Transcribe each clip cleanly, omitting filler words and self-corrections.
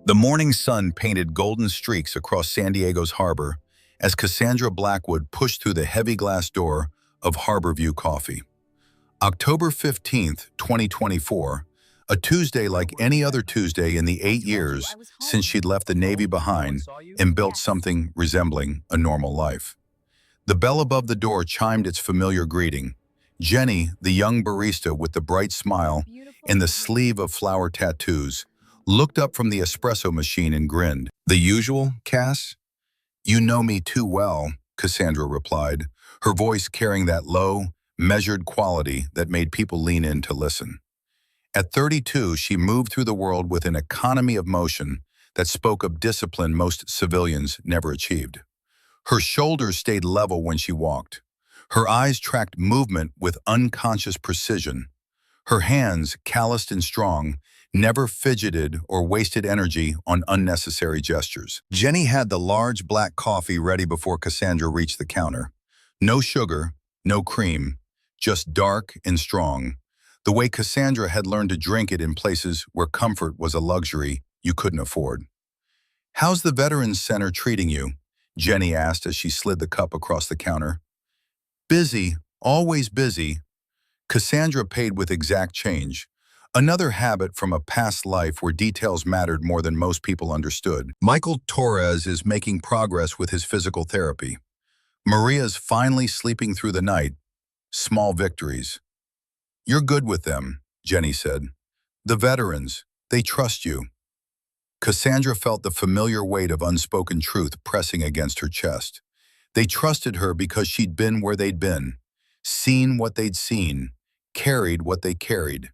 The morning sun painted golden streaks across San Diego's harbor as Cassandra Blackwood pushed through the heavy glass door of Harborview Coffee. October 15th, 2024, a Tuesday like any other Tuesday in the 8 years since she'd left the Navy behind and built something resembling a normal life. The bell above the door chimed its familiar greeting. Jenny, the young barista with the bright smile and the sleeve of flower tattoos, looked up from the espresso machine and grinned. "The usual, Cass?" "You know me too well," Cassandra replied, her voice carrying that low, measured quality that made people lean in to listen. At 32, she moved through the world with an economy of motion that spoke of discipline most civilians never achieved. Her shoulders stayed level when she walked. Her eyes tracked movement with unconscious precision. Her hands, calloused and strong, never fidgeted or wasted energy on unnecessary gestures. Jenny had the large black coffee ready before Cassandra reached the counter. No sugar, no cream, just dark and strong, the way Cassandra had learned to drink it in places where comfort was a luxury you couldn't afford. "How's the Veterans Center treating you?" Jenny asked as she slid the cup across the counter. "Busy, always busy." Cassandra paid with exact change, another habit from a past life where details mattered more than most people understood. "Michael Torres is making progress with his physical therapy. Maria's finally sleeping through the night. Small victories." "You're good with them," Jenny said. "The veterans, they trust you." Cassandra felt the familiar weight of unspoken truth pressing against her chest. They trusted her because she'd been where they'd been, seen what they'd seen, carried what they carried.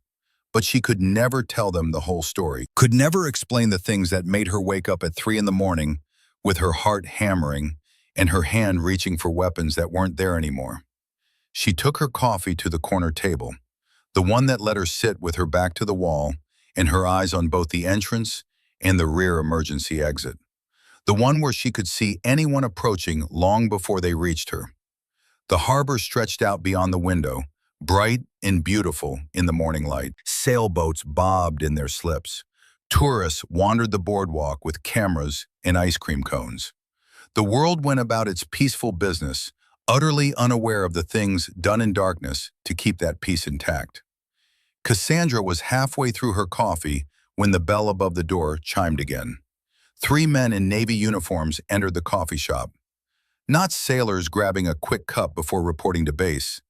But she could never tell them the whole story, could never explain the things that made her wake up at 3 in the morning with her heart hammering and her hand reaching for weapons that weren't there anymore. She took her coffee to the corner table, the one that let her sit with her back to the wall and her eyes on both the entrance and the rear emergency exit, the one where she could see anyone approaching long before they reached her. The harbor stretched out beyond the window, bright and beautiful in the morning light. Sailboats bobbed in their slips. Tourists wandered the boardwalk with cameras and ice cream cones. The world went about its peaceful business, utterly unaware of the things done in darkness to keep that peace intact. Cassandra was halfway through her coffee when the bell above the door chimed again. 3 men in Navy uniforms entered the coffee shop. Not sailors grabbing a quick cup before reporting to base.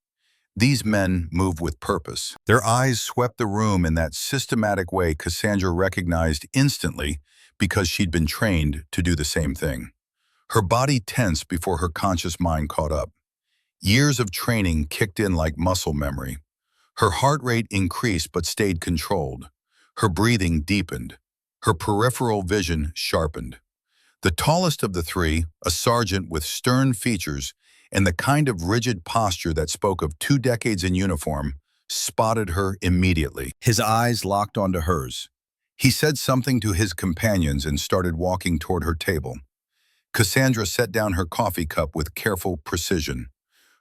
These men moved with purpose. Their eyes swept the room in that systematic way Cassandra recognized instantly because she'd been trained to do the same thing. Her body tensed before her conscious mind caught up. Years of training kicked in like muscle memory. Her heart rate increased but stayed controlled. Her breathing deepened. Her peripheral vision sharpened. The tallest of the 3, a sergeant with stern features and the kind of rigid posture that spoke of 2 decades in uniform, spotted her immediately. His eyes locked onto hers. He said something to his companions and started walking toward her table. Cassandra set down her coffee cup with careful precision.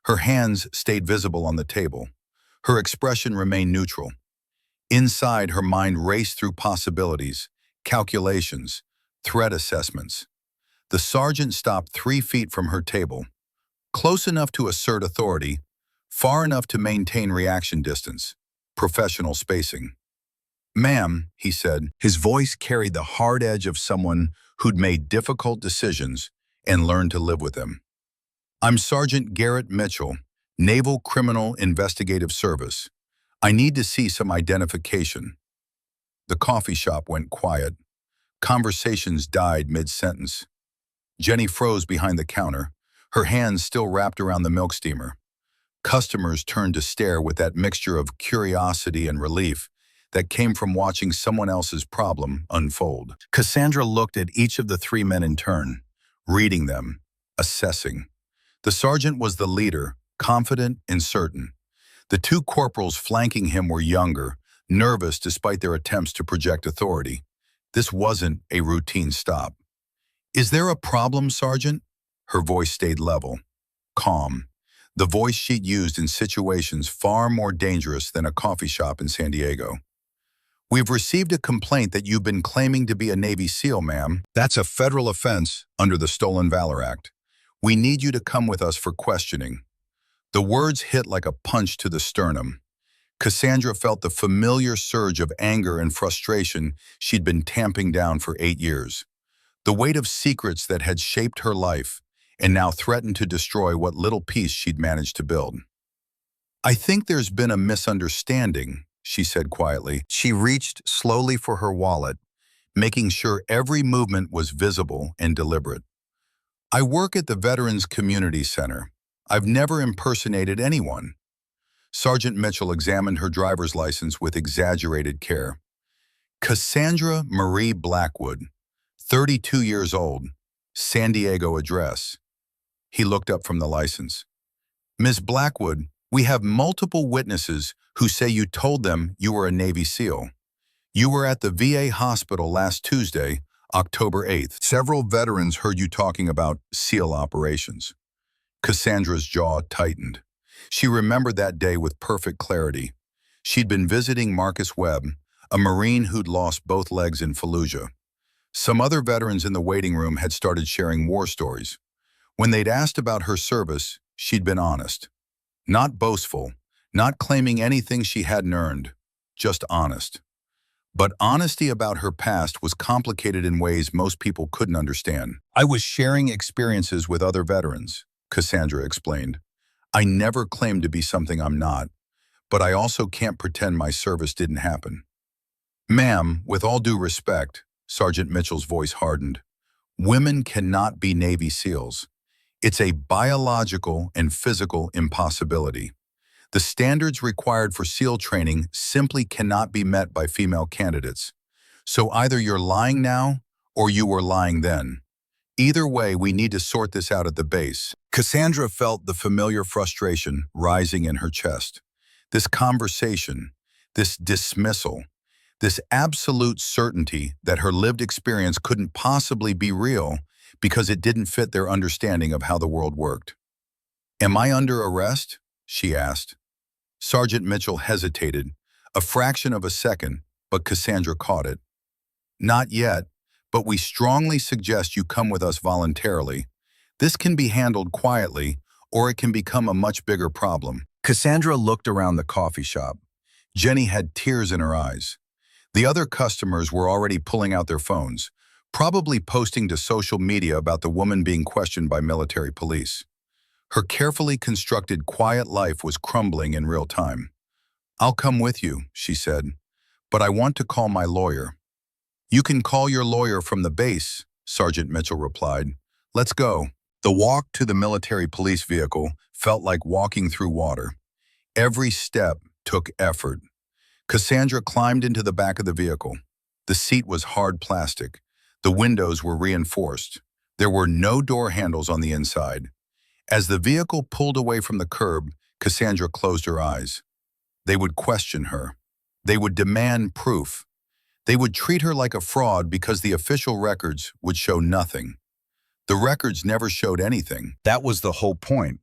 Her hands stayed visible on the table. Her expression remained neutral. Inside, her mind raced through possibilities, calculations, threat assessments. The sergeant stopped 3 feet from her table, close enough to assert authority, far enough to maintain reaction distance, professional spacing. "Ma'am," he said, his voice carried the hard edge of someone who'd made difficult decisions and learned to live with them. "I'm Sergeant Garrett Mitchell, Naval Criminal Investigative Service. I need to see some identification." The coffee shop went quiet. Conversations died mid-sentence. Jenny froze behind the counter, her hands still wrapped around the milk steamer. Customers turned to stare with that mixture of curiosity and relief that came from watching someone else's problem unfold. Cassandra looked at each of the 3 men in turn, reading them, assessing. The sergeant was the leader, confident and certain. The 2 corporals flanking him were younger, nervous despite their attempts to project authority. This wasn't a routine stop. "Is there a problem, Sergeant?" Her voice stayed level, calm, the voice she'd used in situations far more dangerous than a coffee shop in San Diego. We've received a complaint that you've been claiming to be a Navy SEAL, ma'am. That's a federal offense under the Stolen Valor Act. We need you to come with us for questioning. The words hit like a punch to the sternum. Cassandra felt the familiar surge of anger and frustration she'd been tamping down for 8 years. The weight of secrets that had shaped her life and now threatened to destroy what little peace she'd managed to build. I think there's been a misunderstanding, she said quietly. She reached slowly for her wallet, making sure every movement was visible and deliberate. I work at the Veterans Community Center. I've never impersonated anyone. Sergeant Mitchell examined her driver's license with exaggerated care. Cassandra Marie Blackwood, 32 years old, San Diego address. He looked up from the license. Ms. Blackwood, we have multiple witnesses who say you told them you were a Navy SEAL. You were at the VA hospital last Tuesday, October 8th. Several veterans heard you talking about SEAL operations. Cassandra's jaw tightened. She remembered that day with perfect clarity. She'd been visiting Marcus Webb, a Marine who'd lost both legs in Fallujah. Some other veterans in the waiting room had started sharing war stories. When they'd asked about her service, she'd been honest. Not boastful, not claiming anything she hadn't earned, just honest. But honesty about her past was complicated in ways most people couldn't understand. I was sharing experiences with other veterans, Cassandra explained. I never claimed to be something I'm not, but I also can't pretend my service didn't happen. Ma'am, with all due respect, Sergeant Mitchell's voice hardened. Women cannot be Navy SEALs. It's a biological and physical impossibility. The standards required for SEAL training simply cannot be met by female candidates. So either you're lying now or you were lying then. Either way, we need to sort this out at the base. Cassandra felt the familiar frustration rising in her chest. This conversation, this dismissal, this absolute certainty that her lived experience couldn't possibly be real because it didn't fit their understanding of how the world worked. Am I under arrest? She asked. Sergeant Mitchell hesitated, a fraction of a second, but Cassandra caught it. Not yet, but we strongly suggest you come with us voluntarily. This can be handled quietly, or it can become a much bigger problem. Cassandra looked around the coffee shop. Jenny had tears in her eyes. The other customers were already pulling out their phones, probably posting to social media about the woman being questioned by military police. Her carefully constructed quiet life was crumbling in real time. I'll come with you, she said, but I want to call my lawyer. You can call your lawyer from the base, Sergeant Mitchell replied. Let's go. The walk to the military police vehicle felt like walking through water. Every step took effort. Cassandra climbed into the back of the vehicle. The seat was hard plastic. The windows were reinforced. There were no door handles on the inside. As the vehicle pulled away from the curb, Cassandra closed her eyes. They would question her. They would demand proof. They would treat her like a fraud because the official records would show nothing. The records never showed anything. That was the whole point.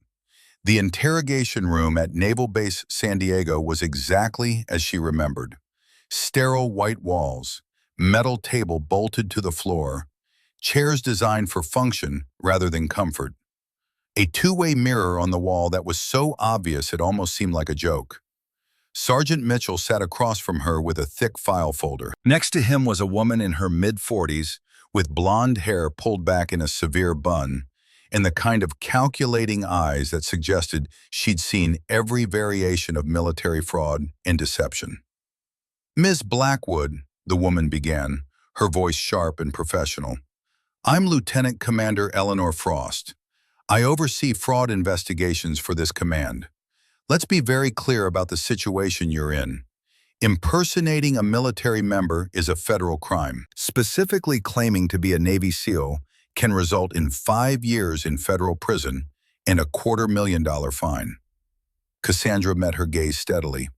The interrogation room at Naval Base San Diego was exactly as she remembered. Sterile white walls, metal table bolted to the floor, chairs designed for function rather than comfort. A two-way mirror on the wall that was so obvious it almost seemed like a joke. Sergeant Mitchell sat across from her with a thick file folder. Next to him was a woman in her mid-40s with blonde hair pulled back in a severe bun and the kind of calculating eyes that suggested she'd seen every variation of military fraud and deception. Ms. Blackwood, the woman began, her voice sharp and professional. I'm Lieutenant Commander Eleanor Frost. I oversee fraud investigations for this command. Let's be very clear about the situation you're in. Impersonating a military member is a federal crime. Specifically claiming to be a Navy SEAL can result in 5 years in federal prison and a $250,000 fine. Cassandra met her gaze steadily.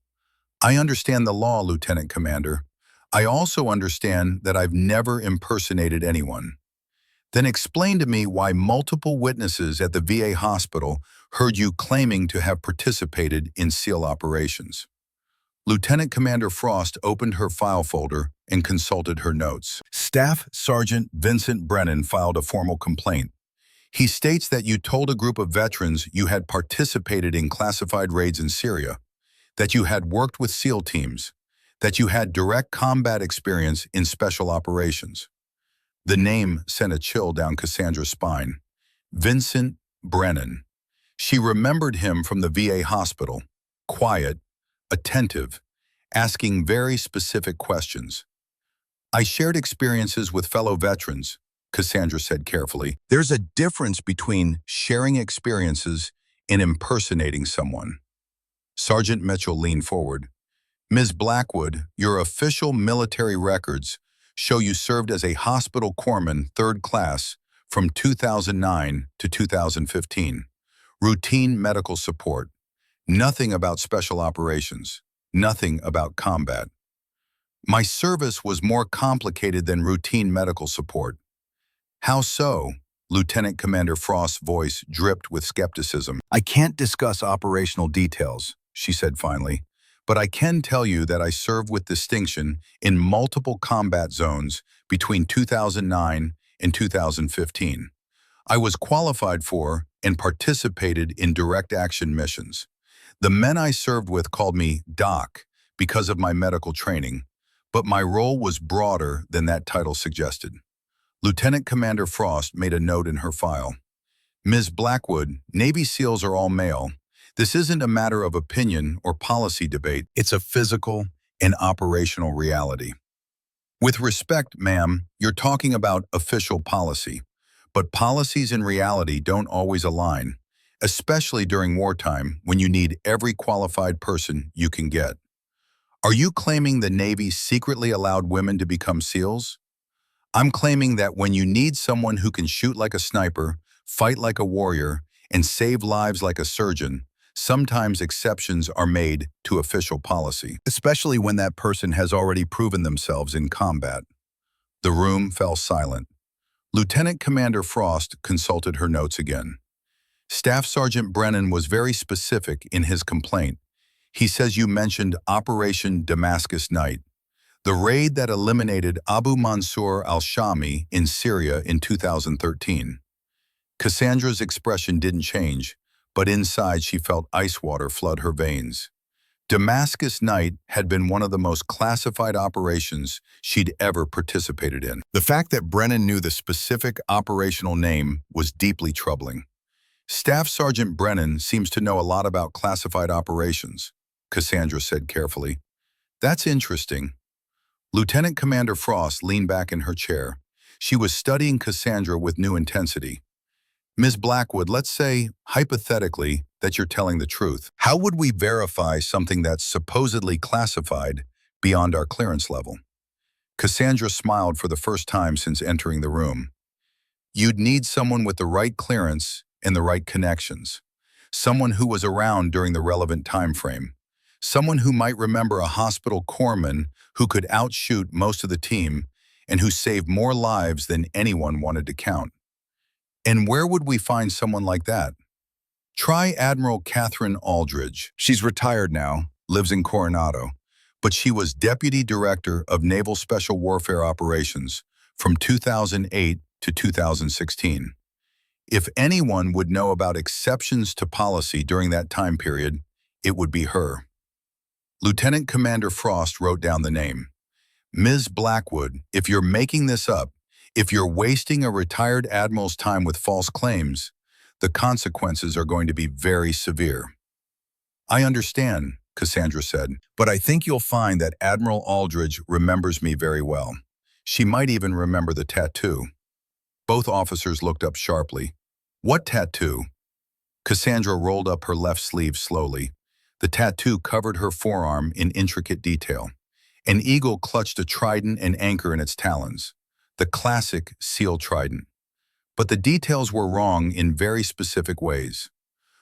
I understand the law, Lieutenant Commander. I also understand that I've never impersonated anyone. Then explain to me why multiple witnesses at the VA hospital heard you claiming to have participated in SEAL operations. Lieutenant Commander Frost opened her file folder and consulted her notes. Staff Sergeant Vincent Brennan filed a formal complaint. He states that you told a group of veterans you had participated in classified raids in Syria, that you had worked with SEAL teams, that you had direct combat experience in special operations. The name sent a chill down Cassandra's spine. Vincent Brennan. She remembered him from the VA hospital, quiet, attentive, asking very specific questions. I shared experiences with fellow veterans, Cassandra said carefully. There's a difference between sharing experiences and impersonating someone. Sergeant Mitchell leaned forward. Ms. Blackwood, your official military records show you served as a hospital corpsman 3rd class from 2009 to 2015. Routine medical support. Nothing about special operations. Nothing about combat. My service was more complicated than routine medical support. How so? Lieutenant Commander Frost's voice dripped with skepticism. I can't discuss operational details, she said finally, but I can tell you that I served with distinction in multiple combat zones between 2009 and 2015. I was qualified for and participated in direct action missions. The men I served with called me Doc because of my medical training, but my role was broader than that title suggested. Lieutenant Commander Frost made a note in her file. Ms. Blackwood, Navy SEALs are all male. This isn't a matter of opinion or policy debate. It's a physical and operational reality. With respect, ma'am, you're talking about official policy, but policies and reality don't always align, especially during wartime when you need every qualified person you can get. Are you claiming the Navy secretly allowed women to become SEALs? I'm claiming that when you need someone who can shoot like a sniper, fight like a warrior, and save lives like a surgeon, sometimes exceptions are made to official policy, especially when that person has already proven themselves in combat. The room fell silent. Lieutenant Commander Frost consulted her notes again. Staff Sergeant Brennan was very specific in his complaint. He says you mentioned Operation Damascus Night, the raid that eliminated Abu Mansur al-Shami in Syria in 2013. Cassandra's expression didn't change, but inside she felt ice water flood her veins. Damascus Night had been one of the most classified operations she'd ever participated in. The fact that Brennan knew the specific operational name was deeply troubling. Staff Sergeant Brennan seems to know a lot about classified operations, Cassandra said carefully. That's interesting. Lieutenant Commander Frost leaned back in her chair. She was studying Cassandra with new intensity. Ms. Blackwood, let's say, hypothetically, that you're telling the truth. How would we verify something that's supposedly classified beyond our clearance level? Cassandra smiled for the first time since entering the room. You'd need someone with the right clearance and the right connections. Someone who was around during the relevant time frame. Someone who might remember a hospital corpsman who could outshoot most of the team and who saved more lives than anyone wanted to count. And where would we find someone like that? Try Admiral Catherine Aldridge. She's retired now, lives in Coronado, but she was Deputy Director of Naval Special Warfare Operations from 2008 to 2016. If anyone would know about exceptions to policy during that time period, it would be her. Lieutenant Commander Frost wrote down the name. Ms. Blackwood, if you're making this up, if you're wasting a retired admiral's time with false claims, the consequences are going to be very severe. I understand, Cassandra said, but I think you'll find that Admiral Aldridge remembers me very well. She might even remember the tattoo. Both officers looked up sharply. What tattoo? Cassandra rolled up her left sleeve slowly. The tattoo covered her forearm in intricate detail. An eagle clutched a trident and anchor in its talons, the classic SEAL trident. But the details were wrong in very specific ways.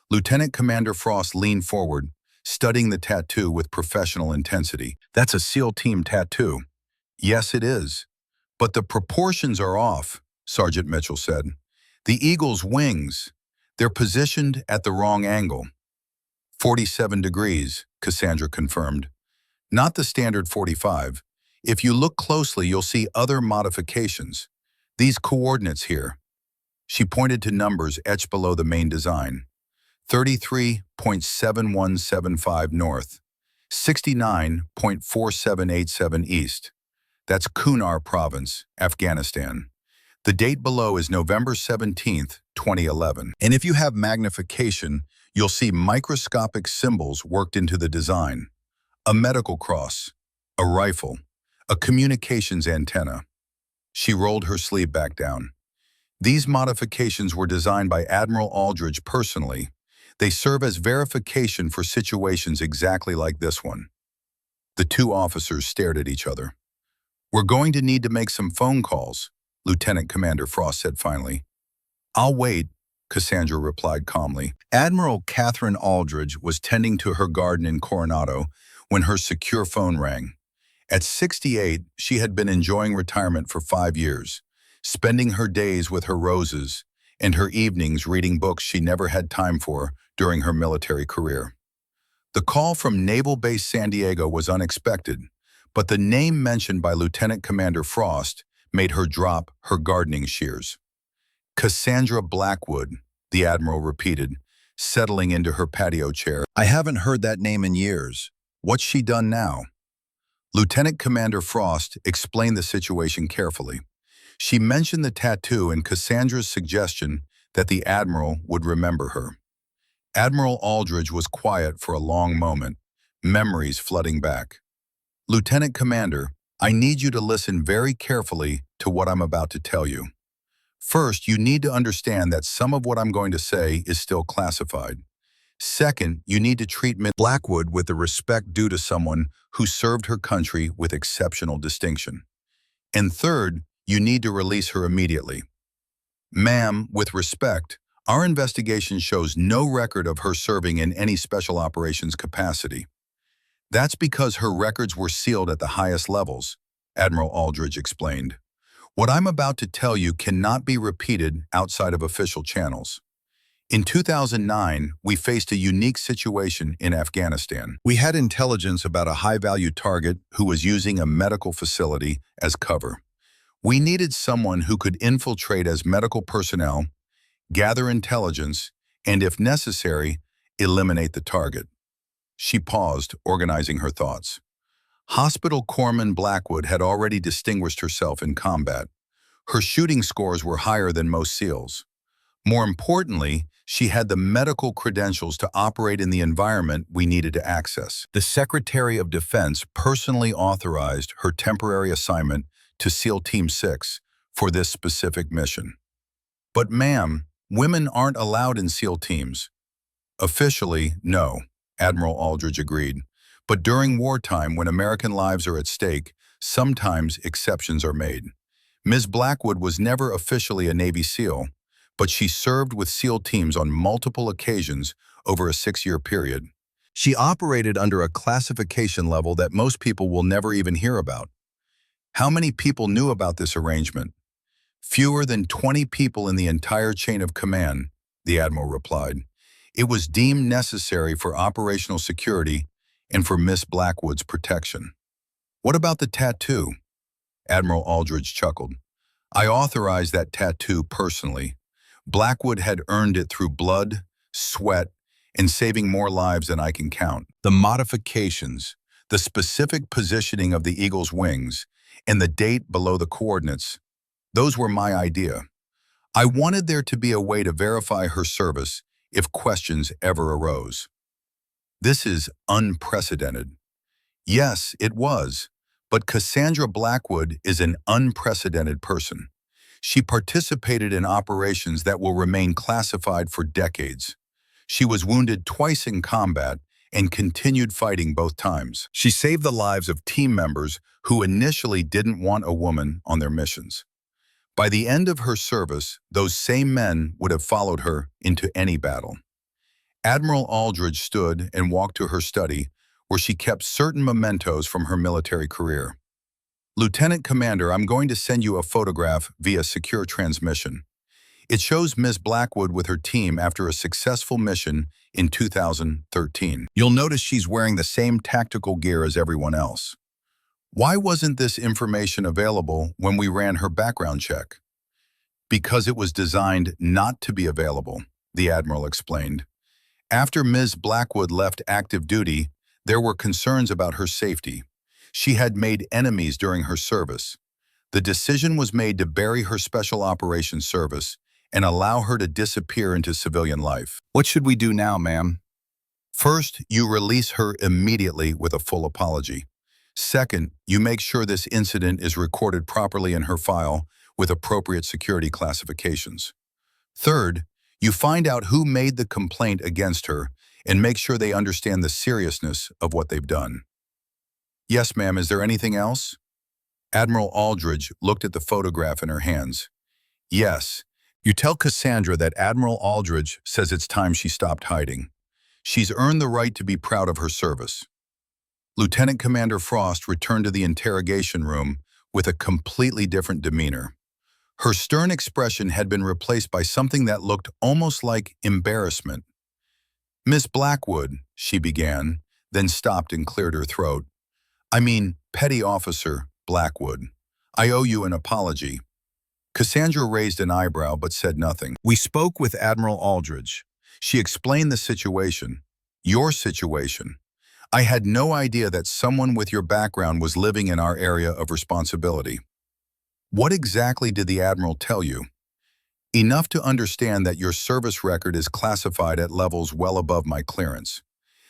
Lieutenant Commander Frost leaned forward, studying the tattoo with professional intensity. That's a SEAL team tattoo. Yes, it is. But the proportions are off, Sergeant Mitchell said. The eagle's wings, they're positioned at the wrong angle. 47 degrees, Cassandra confirmed. Not the standard 45. If you look closely, you'll see other modifications. These coordinates here. She pointed to numbers etched below the main design. 33.7175 north, 69.4787 east. That's Kunar Province, Afghanistan. The date below is November 17th, 2011. And if you have magnification, you'll see microscopic symbols worked into the design. A medical cross, a rifle, a communications antenna. She rolled her sleeve back down. These modifications were designed by Admiral Aldridge personally. They serve as verification for situations exactly like this one. The two officers stared at each other. "We're going to need to make some phone calls," Lieutenant Commander Frost said finally. "I'll wait," Cassandra replied calmly. Admiral Catherine Aldridge was tending to her garden in Coronado when her secure phone rang. At 68, she had been enjoying retirement for 5 years, spending her days with her roses and her evenings reading books she never had time for during her military career. The call from Naval Base San Diego was unexpected, but the name mentioned by Lieutenant Commander Frost made her drop her gardening shears. "Cassandra Blackwood," the Admiral repeated, settling into her patio chair. "I haven't heard that name in years. What's she done now?" Lieutenant Commander Frost explained the situation carefully. She mentioned the tattoo and Cassandra's suggestion that the Admiral would remember her. Admiral Aldridge was quiet for a long moment, memories flooding back. "Lieutenant Commander, I need you to listen very carefully to what I'm about to tell you. First, you need to understand that some of what I'm going to say is still classified. Second, you need to treat Miss Blackwood with the respect due to someone who served her country with exceptional distinction. And third, you need to release her immediately. Ma'am, with respect, our investigation shows no record of her serving in any special operations capacity. That's because her records were sealed at the highest levels," Admiral Aldridge explained. "What I'm about to tell you cannot be repeated outside of official channels. In 2009, we faced a unique situation in Afghanistan. We had intelligence about a high-value target who was using a medical facility as cover. We needed someone who could infiltrate as medical personnel, gather intelligence, and if necessary, eliminate the target." She paused, organizing her thoughts. Hospital Corpsman Blackwood had already distinguished herself in combat. Her shooting scores were higher than most SEALs. More importantly, she had the medical credentials to operate in the environment we needed to access. The Secretary of Defense personally authorized her temporary assignment to SEAL Team 6 for this specific mission. "But ma'am, women aren't allowed in SEAL teams." "Officially, no," Admiral Aldridge agreed. "But during wartime, when American lives are at stake, sometimes exceptions are made. Ms. Blackwood was never officially a Navy SEAL, but she served with SEAL teams on multiple occasions over a 6-year period. She operated under a classification level that most people will never even hear about." "How many people knew about this arrangement?" "Fewer than 20 people in the entire chain of command," the Admiral replied. "It was deemed necessary for operational security and for Miss Blackwood's protection." "What about the tattoo?" Admiral Aldridge chuckled. "I authorized that tattoo personally. Blackwood had earned it through blood, sweat, and saving more lives than I can count. The modifications, the specific positioning of the eagle's wings, and the date below the coordinates, those were my idea. I wanted there to be a way to verify her service if questions ever arose." "This is unprecedented." "Yes, it was, but Cassandra Blackwood is an unprecedented person. She participated in operations that will remain classified for decades. She was wounded twice in combat and continued fighting both times. She saved the lives of team members who initially didn't want a woman on their missions. By the end of her service, those same men would have followed her into any battle." Admiral Aldridge stood and walked to her study, where she kept certain mementos from her military career. "Lieutenant Commander, I'm going to send you a photograph via secure transmission. It shows Ms. Blackwood with her team after a successful mission in 2013. You'll notice she's wearing the same tactical gear as everyone else. Why wasn't this information available when we ran her background check? Because it was designed not to be available, the Admiral explained. After Ms. Blackwood left active duty, there were concerns about her safety. She had made enemies during her service. The decision was made to bury her Special Operations Service and allow her to disappear into civilian life. What should we do now, ma'am? First, you release her immediately with a full apology. Second, you make sure this incident is recorded properly in her file with appropriate security classifications. Third, you find out who made the complaint against her and make sure they understand the seriousness of what they've done. Yes, ma'am, is there anything else? Admiral Aldridge looked at the photograph in her hands. Yes, you tell Cassandra that Admiral Aldridge says it's time she stopped hiding. She's earned the right to be proud of her service. Lieutenant Commander Frost returned to the interrogation room with a completely different demeanor. Her stern expression had been replaced by something that looked almost like embarrassment. Miss Blackwood, she began, then stopped and cleared her throat. I mean, Petty Officer Blackwood, I owe you an apology. Cassandra raised an eyebrow but said nothing. We spoke with Admiral Aldridge. She explained the situation, your situation. I had no idea that someone with your background was living in our area of responsibility. What exactly did the Admiral tell you? Enough to understand that your service record is classified at levels well above my clearance.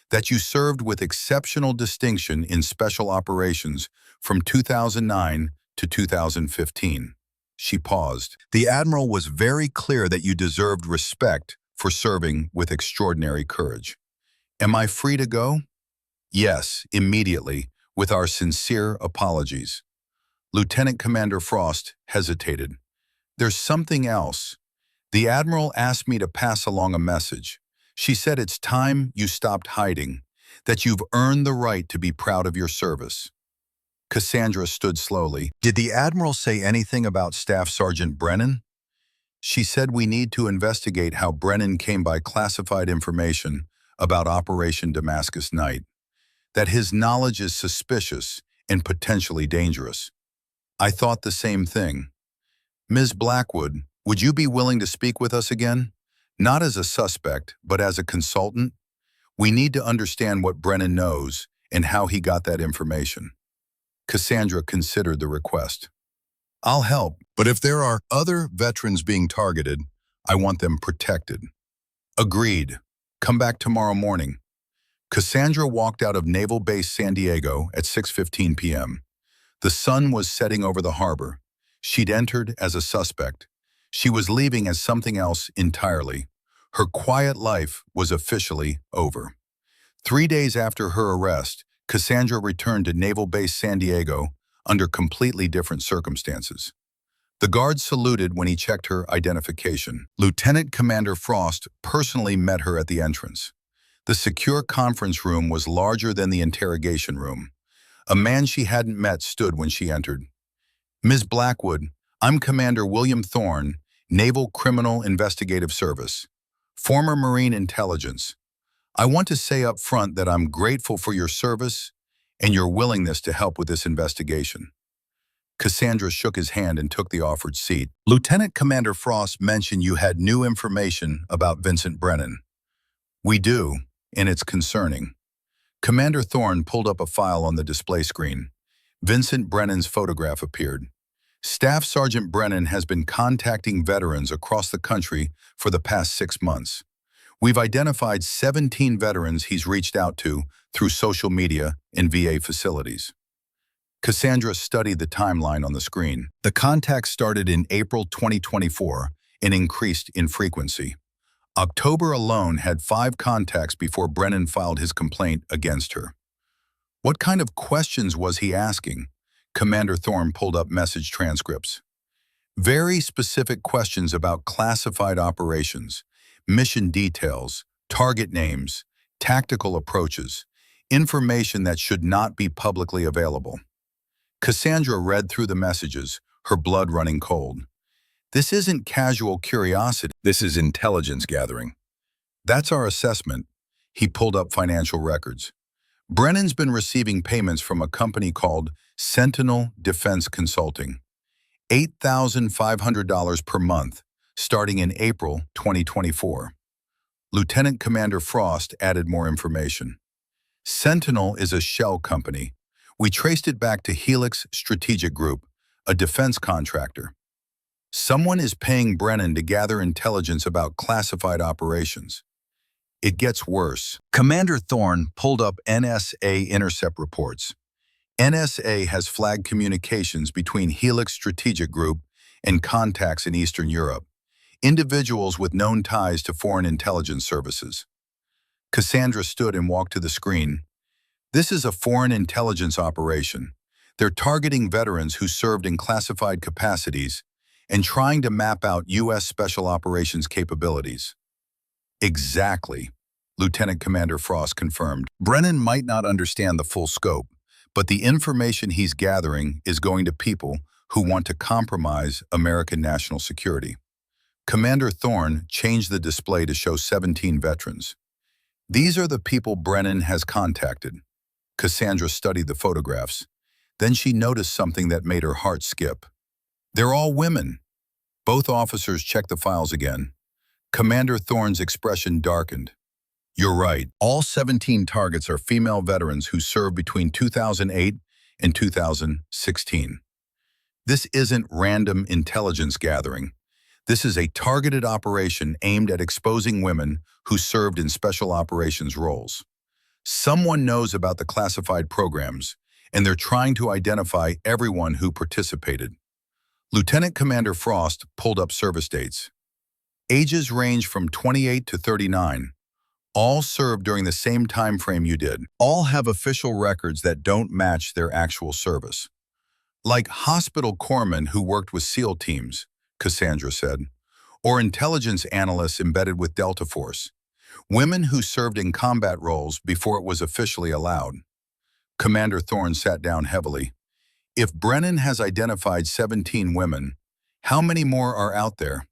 That you served with exceptional distinction in special operations from 2009 to 2015. She paused. The Admiral was very clear that you deserved respect for serving with extraordinary courage. Am I free to go? Yes, immediately, with our sincere apologies. Lieutenant Commander Frost hesitated. There's something else. The Admiral asked me to pass along a message. She said it's time you stopped hiding, that you've earned the right to be proud of your service. Cassandra stood slowly. Did the Admiral say anything about Staff Sergeant Brennan? She said we need to investigate how Brennan came by classified information about Operation Damascus Night. That his knowledge is suspicious and potentially dangerous. I thought the same thing. Ms. Blackwood, would you be willing to speak with us again? Not as a suspect, but as a consultant? We need to understand what Brennan knows and how he got that information. Cassandra considered the request. I'll help, but if there are other veterans being targeted, I want them protected. Agreed. Come back tomorrow morning. Cassandra walked out of Naval Base San Diego at 6:15 p.m. The sun was setting over the harbor. She'd entered as a suspect. She was leaving as something else entirely. Her quiet life was officially over. 3 days after her arrest, Cassandra returned to Naval Base San Diego under completely different circumstances. The guard saluted when he checked her identification. Lieutenant Commander Frost personally met her at the entrance. The secure conference room was larger than the interrogation room. A man she hadn't met stood when she entered. Ms. Blackwood, I'm Commander William Thorne, Naval Criminal Investigative Service, former Marine Intelligence. I want to say up front that I'm grateful for your service and your willingness to help with this investigation. Cassandra shook his hand and took the offered seat. Lieutenant Commander Frost mentioned you had new information about Vincent Brennan. We do, and it's concerning. Commander Thorne pulled up a file on the display screen. Vincent Brennan's photograph appeared. Staff Sergeant Brennan has been contacting veterans across the country for the past 6 months. We've identified 17 veterans he's reached out to through social media and VA facilities. Cassandra studied the timeline on the screen. The contacts started in April 2024 and increased in frequency. October alone had 5 contacts before Brennan filed his complaint against her. What kind of questions was he asking? Commander Thorne pulled up message transcripts. Very specific questions about classified operations, mission details, target names, tactical approaches, information that should not be publicly available. Cassandra read through the messages, her blood running cold. This isn't casual curiosity. This is intelligence gathering. That's our assessment. He pulled up financial records. Brennan's been receiving payments from a company called Sentinel Defense Consulting. $8,500 per month, starting in April 2024. Lieutenant Commander Frost added more information. Sentinel is a shell company. We traced it back to Helix Strategic Group, a defense contractor. Someone is paying Brennan to gather intelligence about classified operations. It gets worse. Commander Thorne pulled up NSA intercept reports. NSA has flagged communications between Helix Strategic Group and contacts in Eastern Europe, individuals with known ties to foreign intelligence services. Cassandra stood and walked to the screen. This is a foreign intelligence operation. They're targeting veterans who served in classified capacities and trying to map out U.S. Special Operations capabilities. Exactly, Lieutenant Commander Frost confirmed. Brennan might not understand the full scope, but the information he's gathering is going to people who want to compromise American national security. Commander Thorne changed the display to show 17 veterans. These are the people Brennan has contacted. Cassandra studied the photographs. Then she noticed something that made her heart skip. They're all women. Both officers checked the files again. Commander Thorne's expression darkened. You're right. All 17 targets are female veterans who served between 2008 and 2016. This isn't random intelligence gathering. This is a targeted operation aimed at exposing women who served in special operations roles. Someone knows about the classified programs, and they're trying to identify everyone who participated. Lieutenant Commander Frost pulled up service dates. Ages range from 28 to 39. All served during the same time frame you did. All have official records that don't match their actual service. Like hospital corpsmen who worked with SEAL teams, Cassandra said, or intelligence analysts embedded with Delta Force. Women who served in combat roles before it was officially allowed. Commander Thorne sat down heavily. If Brennan has identified 17 women, how many more are out there?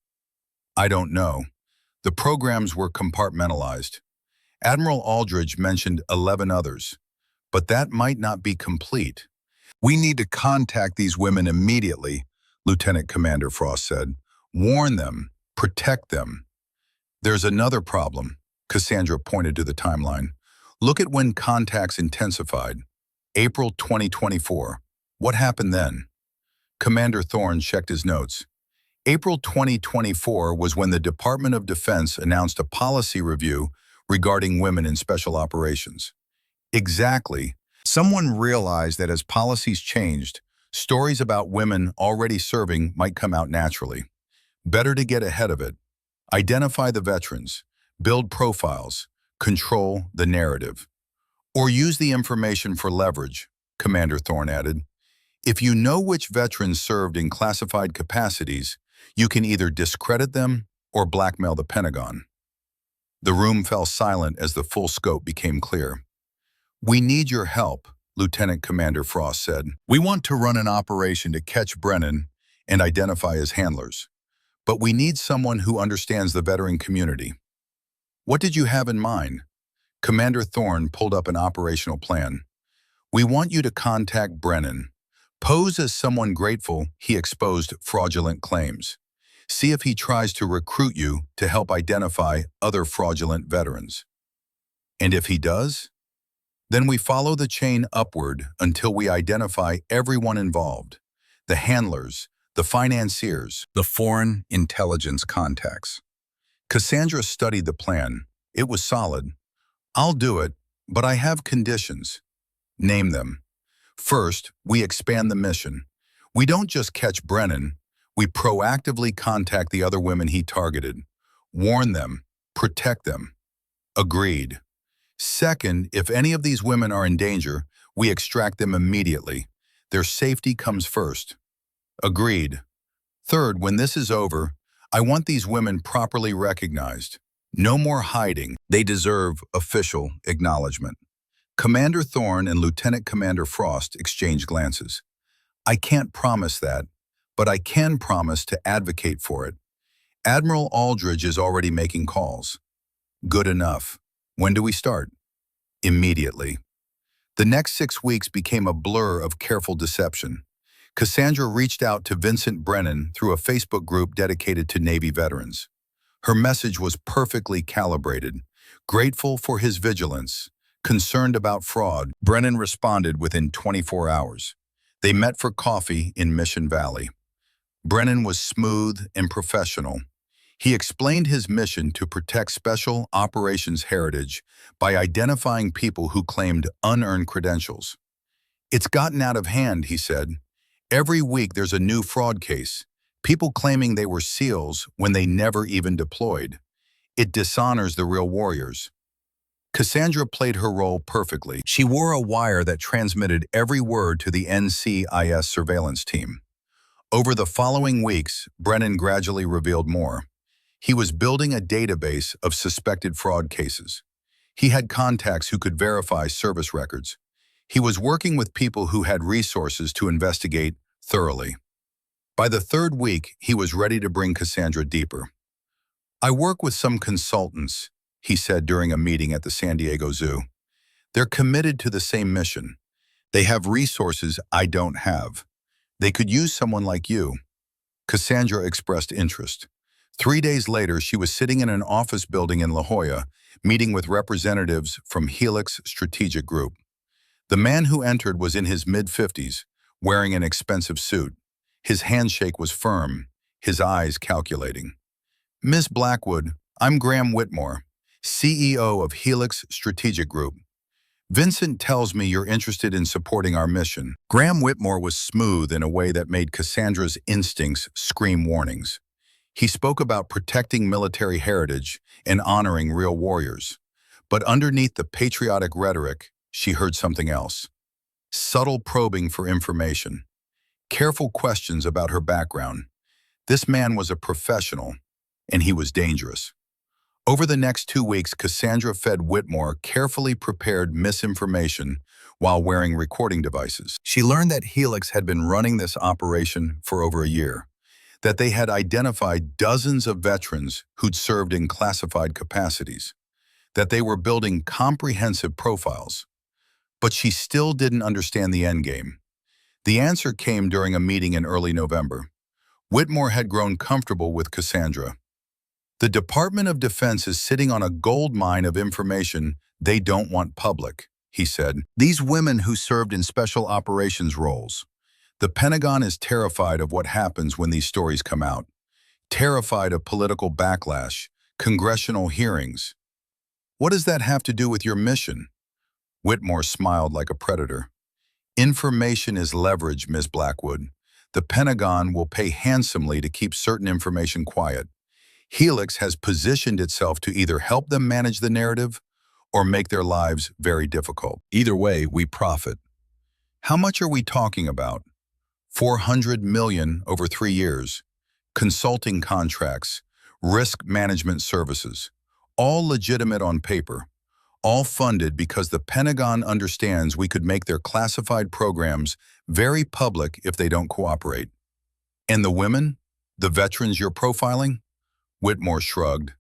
I don't know. The programs were compartmentalized. Admiral Aldridge mentioned 11 others, but that might not be complete. We need to contact these women immediately, Lieutenant Commander Frost said. Warn them, protect them. There's another problem, Cassandra pointed to the timeline. Look at when contacts intensified. April 2024. What happened then? Commander Thorne checked his notes. April 2024 was when the Department of Defense announced a policy review regarding women in special operations. Exactly. Someone realized that as policies changed, stories about women already serving might come out naturally. Better to get ahead of it. Identify the veterans, build profiles, control the narrative. Or use the information for leverage, Commander Thorne added. If you know which veterans served in classified capacities, you can either discredit them or blackmail the Pentagon. The room fell silent as the full scope became clear. We need your help, Lieutenant Commander Frost said. We want to run an operation to catch Brennan and identify his handlers. But we need someone who understands the veteran community. What did you have in mind? Commander Thorne pulled up an operational plan. We want you to contact Brennan. Pose as someone grateful he exposed fraudulent claims. See if he tries to recruit you to help identify other fraudulent veterans. And if he does, then we follow the chain upward until we identify everyone involved. The handlers, the financiers, the foreign intelligence contacts. Cassandra studied the plan. It was solid. I'll do it, but I have conditions. Name them. First, we expand the mission. We don't just catch Brennan, we proactively contact the other women he targeted. Warn them, protect them. Agreed. Second, if any of these women are in danger, we extract them immediately. Their safety comes first. Agreed. Third, when this is over, I want these women properly recognized. No more hiding. They deserve official acknowledgement. Commander Thorne and Lieutenant Commander Frost exchanged glances. I can't promise that, but I can promise to advocate for it. Admiral Aldridge is already making calls. Good enough. When do we start? Immediately. The next 6 weeks became a blur of careful deception. Cassandra reached out to Vincent Brennan through a Facebook group dedicated to Navy veterans. Her message was perfectly calibrated. Grateful for his vigilance, concerned about fraud, Brennan responded within 24 hours. They met for coffee in Mission Valley. Brennan was smooth and professional. He explained his mission to protect Special Operations heritage by identifying people who claimed unearned credentials. It's gotten out of hand, he said. Every week there's a new fraud case, people claiming they were SEALs when they never even deployed. It dishonors the real warriors. Cassandra played her role perfectly. She wore a wire that transmitted every word to the NCIS surveillance team. Over the following weeks, Brennan gradually revealed more. He was building a database of suspected fraud cases. He had contacts who could verify service records. He was working with people who had resources to investigate thoroughly. By the third week, he was ready to bring Cassandra deeper. I work with some consultants, he said during a meeting at the San Diego Zoo. They're committed to the same mission. They have resources I don't have. They could use someone like you. Cassandra expressed interest. 3 days later, she was sitting in an office building in La Jolla, meeting with representatives from Helix Strategic Group. The man who entered was in his mid-50s, wearing an expensive suit. His handshake was firm, his eyes calculating. Ms. Blackwood, I'm Graham Whitmore, CEO of Helix Strategic Group. Vincent tells me you're interested in supporting our mission. Graham Whitmore was smooth in a way that made Cassandra's instincts scream warnings. He spoke about protecting military heritage and honoring real warriors. But underneath the patriotic rhetoric, she heard something else. Subtle probing for information. Careful questions about her background. This man was a professional, and he was dangerous. Over the next 2 weeks, Cassandra fed Whitmore carefully prepared misinformation while wearing recording devices. She learned that Helix had been running this operation for over a year, that they had identified dozens of veterans who'd served in classified capacities, that they were building comprehensive profiles. But she still didn't understand the endgame. The answer came during a meeting in early November. Whitmore had grown comfortable with Cassandra. The Department of Defense is sitting on a gold mine of information they don't want public, he said. These women who served in special operations roles. The Pentagon is terrified of what happens when these stories come out. Terrified of political backlash, congressional hearings. What does that have to do with your mission? Whitmore smiled like a predator. Information is leverage, Ms. Blackwood. The Pentagon will pay handsomely to keep certain information quiet. Helix has positioned itself to either help them manage the narrative or make their lives very difficult. Either way, we profit. How much are we talking about? $400 million over 3 years. Consulting contracts, risk management services, all legitimate on paper, all funded because the Pentagon understands we could make their classified programs very public if they don't cooperate. And the women, the veterans you're profiling? Whitmore shrugged.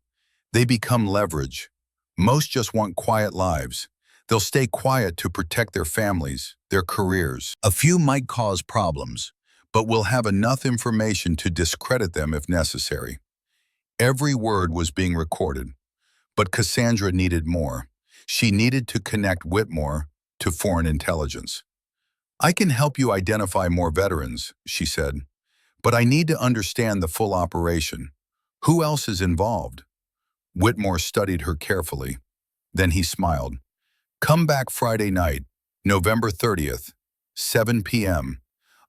They become leverage. Most just want quiet lives. They'll stay quiet to protect their families, their careers. A few might cause problems, but we'll have enough information to discredit them if necessary. Every word was being recorded, but Cassandra needed more. She needed to connect Whitmore to foreign intelligence. I can help you identify more veterans, she said, but I need to understand the full operation. Who else is involved? Whitmore studied her carefully. Then he smiled. Come back Friday night, November 30th, 7 p.m.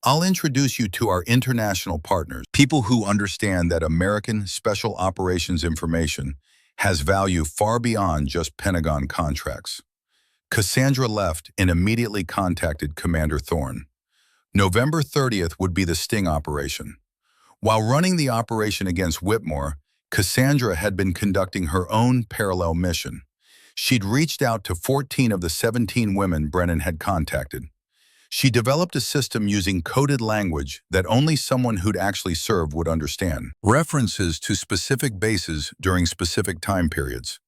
I'll introduce you to our international partners, people who understand that American special operations information has value far beyond just Pentagon contracts. Cassandra left and immediately contacted Commander Thorne. November 30th would be the sting operation. While running the operation against Whitmore, Cassandra had been conducting her own parallel mission. She'd reached out to 14 of the 17 women Brennan had contacted. She developed a system using coded language that only someone who'd actually served would understand. References to specific bases during specific time periods.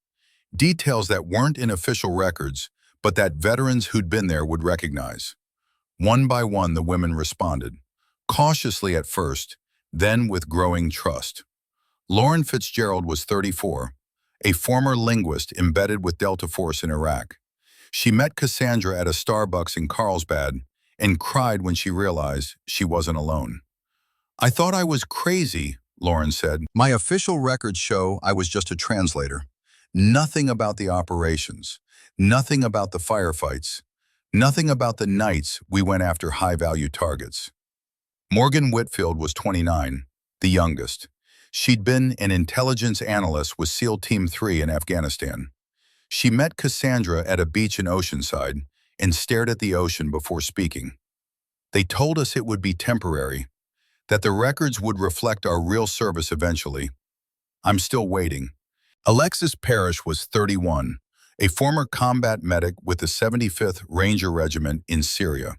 Details that weren't in official records, but that veterans who'd been there would recognize. One by one, the women responded, cautiously at first, then with growing trust. Lauren Fitzgerald was 34, a former linguist embedded with Delta Force in Iraq. She met Cassandra at a Starbucks in Carlsbad and cried when she realized she wasn't alone. "I thought I was crazy," Lauren said. "My official records show I was just a translator. Nothing about the operations, nothing about the firefights, nothing about the nights we went after high-value targets." Morgan Whitfield was 29, the youngest. She'd been an intelligence analyst with SEAL Team 3 in Afghanistan. She met Cassandra at a beach in Oceanside and stared at the ocean before speaking. "They told us it would be temporary, that the records would reflect our real service eventually. I'm still waiting." Alexis Parrish was 31, a former combat medic with the 75th Ranger Regiment in Syria.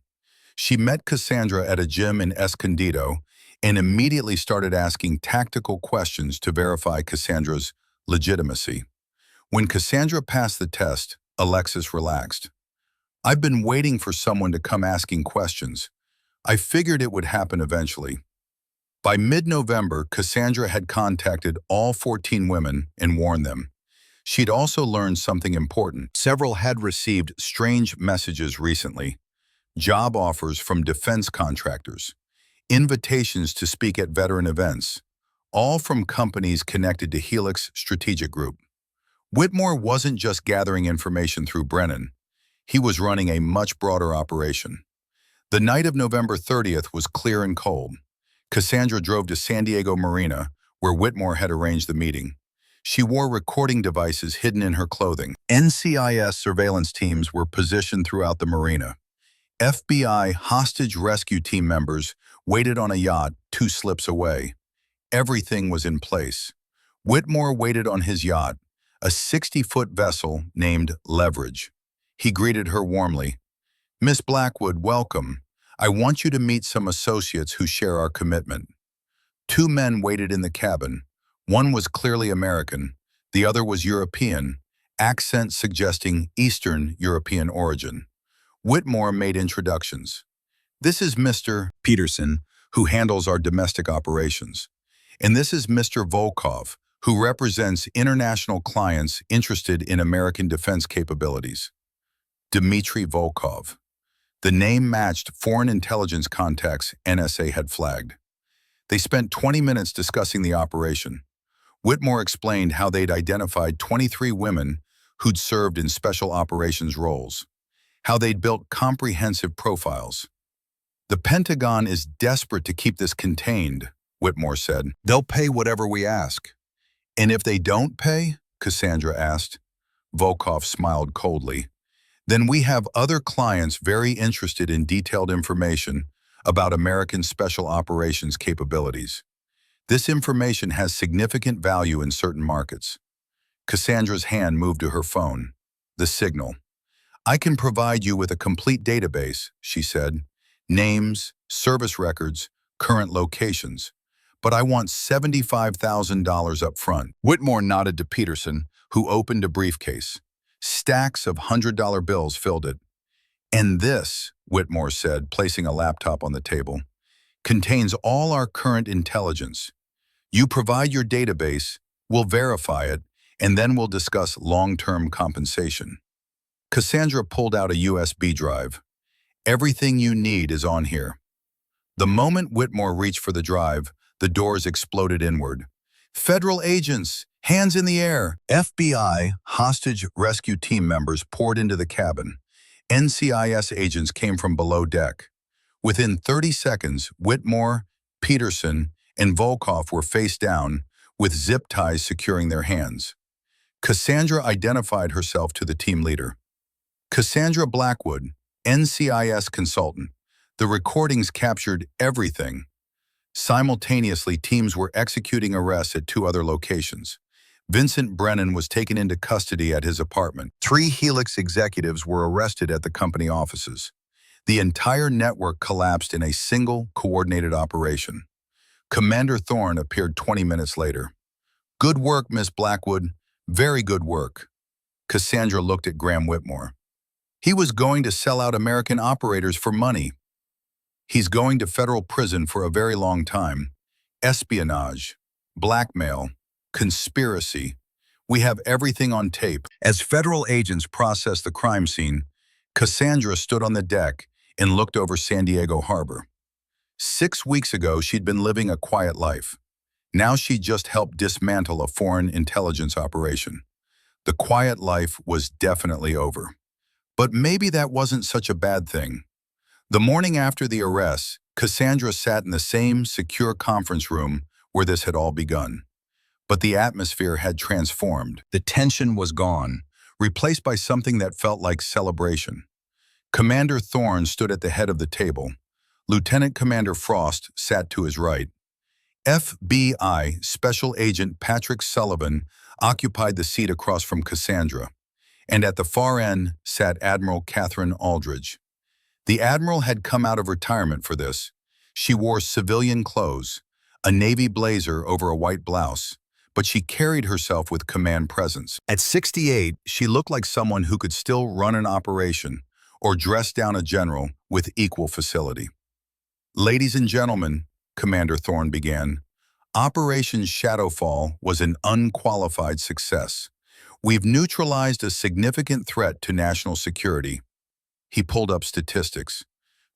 She met Cassandra at a gym in Escondido and immediately started asking tactical questions to verify Cassandra's legitimacy. When Cassandra passed the test, Alexis relaxed. "I've been waiting for someone to come asking questions. I figured it would happen eventually." By mid-November, Cassandra had contacted all 14 women and warned them. She'd also learned something important. Several had received strange messages recently. Job offers from defense contractors, invitations to speak at veteran events, all from companies connected to Helix Strategic Group. Whitmore wasn't just gathering information through Brennan. He was running a much broader operation. The night of November 30th was clear and cold. Cassandra drove to San Diego Marina, where Whitmore had arranged the meeting. She wore recording devices hidden in her clothing. NCIS surveillance teams were positioned throughout the marina. FBI hostage rescue team members waited on a yacht 2 slips away. Everything was in place. Whitmore waited on his yacht, a 60-foot vessel named Leverage. He greeted her warmly. "Miss Blackwood, welcome. I want you to meet some associates who share our commitment." 2 men waited in the cabin. One was clearly American, the other was European, accent suggesting Eastern European origin. Whitmore made introductions. "This is Mr. Peterson, who handles our domestic operations. And this is Mr. Volkov, who represents international clients interested in American defense capabilities." Dmitry Volkov. The name matched foreign intelligence contacts NSA had flagged. They spent 20 minutes discussing the operation. Whitmore explained how they'd identified 23 women who'd served in special operations roles, how they'd built comprehensive profiles. "The Pentagon is desperate to keep this contained," Whitmore said. "They'll pay whatever we ask." "And if they don't pay?" Cassandra asked. Volkov smiled coldly. "Then we have other clients very interested in detailed information about American special operations capabilities. This information has significant value in certain markets." Cassandra's hand moved to her phone. The signal. "I can provide you with a complete database," she said. "Names, service records, current locations. But I want $75,000 up front." Whitmore nodded to Peterson, who opened a briefcase. Stacks of $100 bills filled it. "And this," Whitmore said, placing a laptop on the table, "contains all our current intelligence. You provide your database, we'll verify it, and then we'll discuss long-term compensation." Cassandra pulled out a USB drive. "Everything you need is on here." The moment Whitmore reached for the drive, the doors exploded inward. "Federal agents, hands in the air!" FBI hostage rescue team members poured into the cabin. NCIS agents came from below deck. Within 30 seconds, Whitmore, Peterson, and Volkov were face down, with zip ties securing their hands. Cassandra identified herself to the team leader. "Cassandra Blackwood, NCIS consultant. The recordings captured everything." Simultaneously, teams were executing arrests at 2 other locations. Vincent Brennan was taken into custody at his apartment. 3 Helix executives were arrested at the company offices. The entire network collapsed in a single, coordinated operation. Commander Thorne appeared 20 minutes later. "Good work, Miss Blackwood. Very good work." Cassandra looked at Graham Whitmore. "He was going to sell out American operators for money. He's going to federal prison for a very long time. Espionage, blackmail, conspiracy. We have everything on tape." As federal agents processed the crime scene, Cassandra stood on the deck and looked over San Diego Harbor. 6 weeks ago, she'd been living a quiet life. Now she just helped dismantle a foreign intelligence operation. The quiet life was definitely over. But maybe that wasn't such a bad thing. The morning after the arrest, Cassandra sat in the same secure conference room where this had all begun. But the atmosphere had transformed. The tension was gone, replaced by something that felt like celebration. Commander Thorne stood at the head of the table. Lieutenant Commander Frost sat to his right. FBI Special Agent Patrick Sullivan occupied the seat across from Cassandra, and at the far end sat Admiral Catherine Aldridge. The Admiral had come out of retirement for this. She wore civilian clothes, a navy blazer over a white blouse, but she carried herself with command presence. At 68, she looked like someone who could still run an operation or dress down a general with equal facility. "Ladies and gentlemen," Commander Thorne began, "Operation Shadowfall was an unqualified success. We've neutralized a significant threat to national security." He pulled up statistics.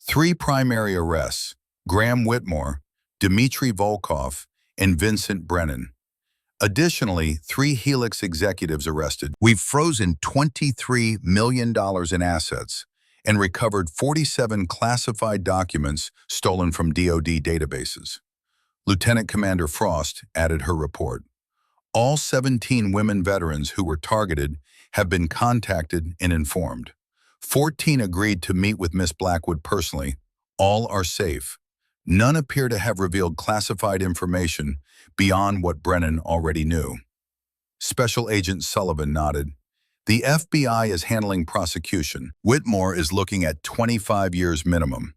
3 primary arrests: Graham Whitmore, Dmitry Volkov, and Vincent Brennan. Additionally, 3 Helix executives arrested. We've frozen $23 million in assets and recovered 47 classified documents stolen from DoD databases. Lieutenant Commander Frost added her report. All 17 women veterans who were targeted have been contacted and informed. 14 agreed to meet with Miss Blackwood personally. All are safe. None appear to have revealed classified information beyond what Brennan already knew. Special Agent Sullivan nodded. "The FBI is handling prosecution. Whitmore is looking at 25 years minimum.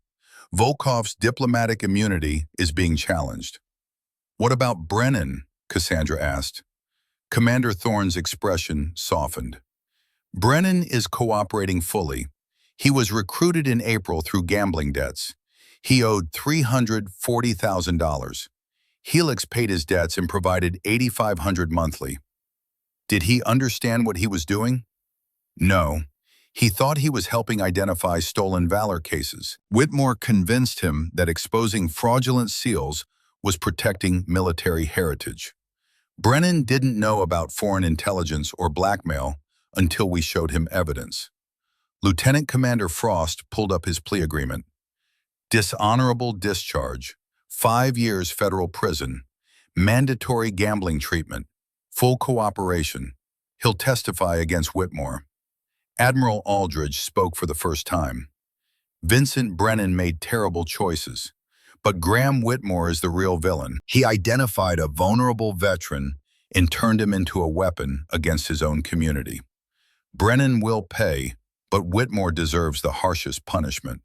Volkov's diplomatic immunity is being challenged." "What about Brennan?" Cassandra asked. Commander Thorne's expression softened. "Brennan is cooperating fully. He was recruited in April through gambling debts. He owed $340,000. Helix paid his debts and provided $8,500 monthly." "Did he understand what he was doing?" "No. He thought he was helping identify stolen valor cases. Whitmore convinced him that exposing fraudulent seals was protecting military heritage. Brennan didn't know about foreign intelligence or blackmail until we showed him evidence." Lieutenant Commander Frost pulled up his plea agreement. "Dishonorable discharge, 5 years federal prison, mandatory gambling treatment, full cooperation. He'll testify against Whitmore." Admiral Aldridge spoke for the first time. "Vincent Brennan made terrible choices, but Graham Whitmore is the real villain. He identified a vulnerable veteran and turned him into a weapon against his own community. Brennan will pay, but Whitmore deserves the harshest punishment."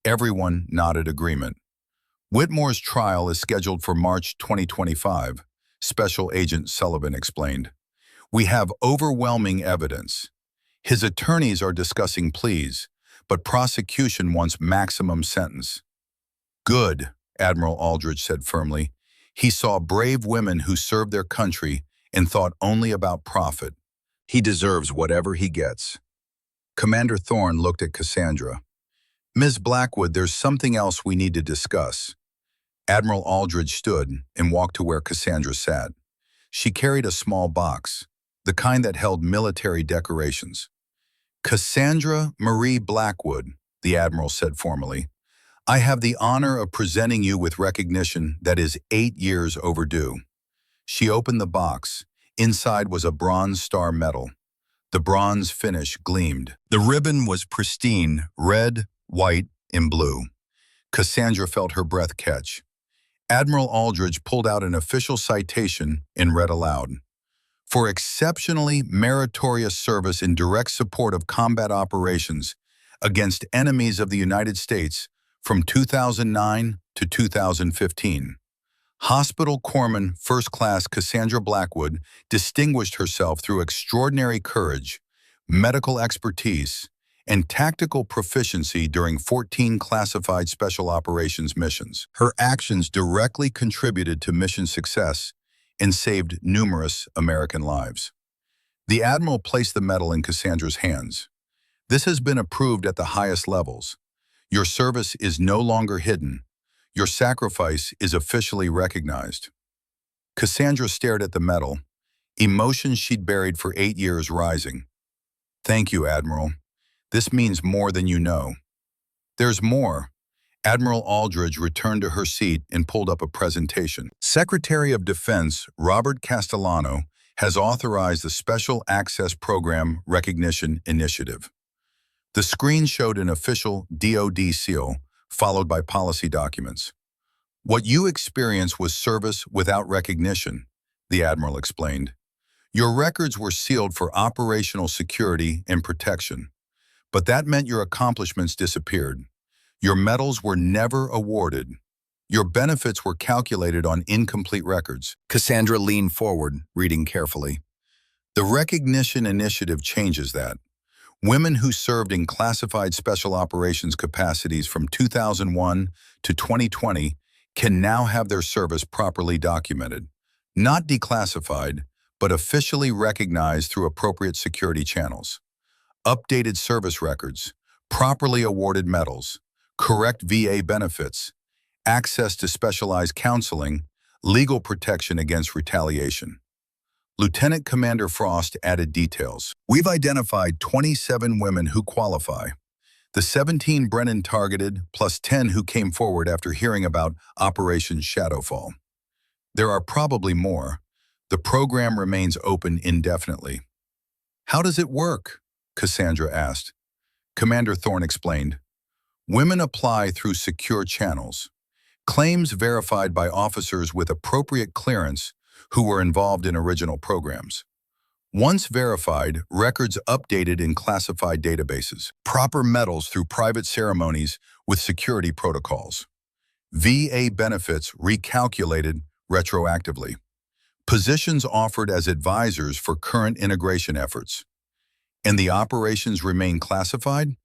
Everyone nodded agreement. "Whitmore's trial is scheduled for March 2025, Special Agent Sullivan explained. "We have overwhelming evidence. His attorneys are discussing pleas, but prosecution wants maximum sentence." "Good," Admiral Aldridge said firmly. "He saw brave women who served their country and thought only about profit. He deserves whatever he gets." Commander Thorne looked at Cassandra. "Ms. Blackwood, there's something else we need to discuss." Admiral Aldridge stood and walked to where Cassandra sat. She carried a small box, the kind that held military decorations. "Cassandra Marie Blackwood," the Admiral said formally, "I have the honor of presenting you with recognition that is 8 years overdue." She opened the box. Inside was a Bronze Star medal. The bronze finish gleamed. The ribbon was pristine, red, white, and blue. Cassandra felt her breath catch. Admiral Aldridge pulled out an official citation and read aloud. "For exceptionally meritorious service in direct support of combat operations against enemies of the United States from 2009 to 2015. Hospital Corpsman First Class Cassandra Blackwood distinguished herself through extraordinary courage, medical expertise, and tactical proficiency during 14 classified special operations missions. Her actions directly contributed to mission success and saved numerous American lives. The Admiral placed the medal in Cassandra's hands. This has been approved at the highest levels. Your service is no longer hidden. Your sacrifice is officially recognized. Cassandra stared at the medal, emotions she'd buried for 8 years rising. Thank you, Admiral. This means more than you know. There's more. Admiral Aldridge returned to her seat and pulled up a presentation. Secretary of Defense Robert Castellano has authorized the Special Access Program Recognition Initiative. The screen showed an official DoD seal, followed by policy documents. What you experienced was service without recognition, the Admiral explained. Your records were sealed for operational security and protection, but that meant your accomplishments disappeared. Your medals were never awarded. Your benefits were calculated on incomplete records. Cassandra leaned forward, reading carefully. The Recognition Initiative changes that. Women who served in classified special operations capacities from 2001 to 2020 can now have their service properly documented, not declassified, but officially recognized through appropriate security channels. Updated service records, properly awarded medals, correct VA benefits, access to specialized counseling, legal protection against retaliation. Lieutenant Commander Frost added details. We've identified 27 women who qualify. The 17 Brennan targeted, plus 10 who came forward after hearing about Operation Shadowfall. There are probably more. The program remains open indefinitely. How does it work? Cassandra asked. Commander Thorne explained. Women apply through secure channels. Claims verified by officers with appropriate clearance who were involved in original programs. Once verified, records updated in classified databases. Proper medals through private ceremonies with security protocols. VA benefits recalculated retroactively. Positions offered as advisors for current integration efforts. And the operations remain classified?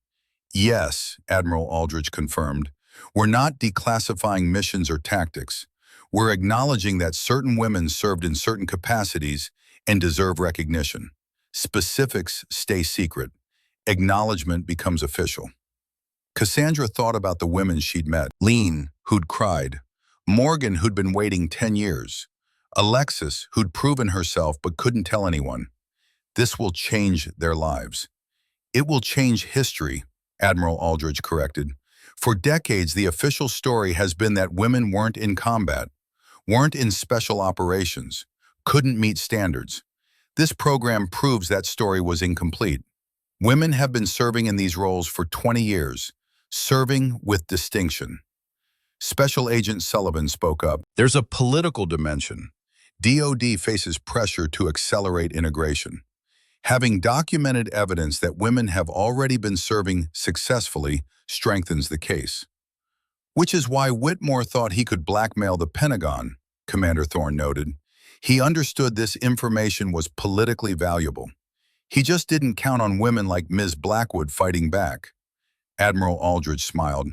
Yes, Admiral Aldridge confirmed. We're not declassifying missions or tactics. We're acknowledging that certain women served in certain capacities and deserve recognition. Specifics stay secret. Acknowledgement becomes official. Cassandra thought about the women she'd met. Lean, who'd cried. Morgan, who'd been waiting 10 years. Alexis, who'd proven herself but couldn't tell anyone. This will change their lives. It will change history, Admiral Aldridge corrected. For decades, the official story has been that women weren't in combat, weren't in special operations, couldn't meet standards. This program proves that story was incomplete. Women have been serving in these roles for 20 years, serving with distinction. Special Agent Sullivan spoke up. There's a political dimension. DoD faces pressure to accelerate integration. Having documented evidence that women have already been serving successfully strengthens the case. Which is why Whitmore thought he could blackmail the Pentagon, Commander Thorne noted. He understood this information was politically valuable. He just didn't count on women like Ms. Blackwood fighting back. Admiral Aldridge smiled.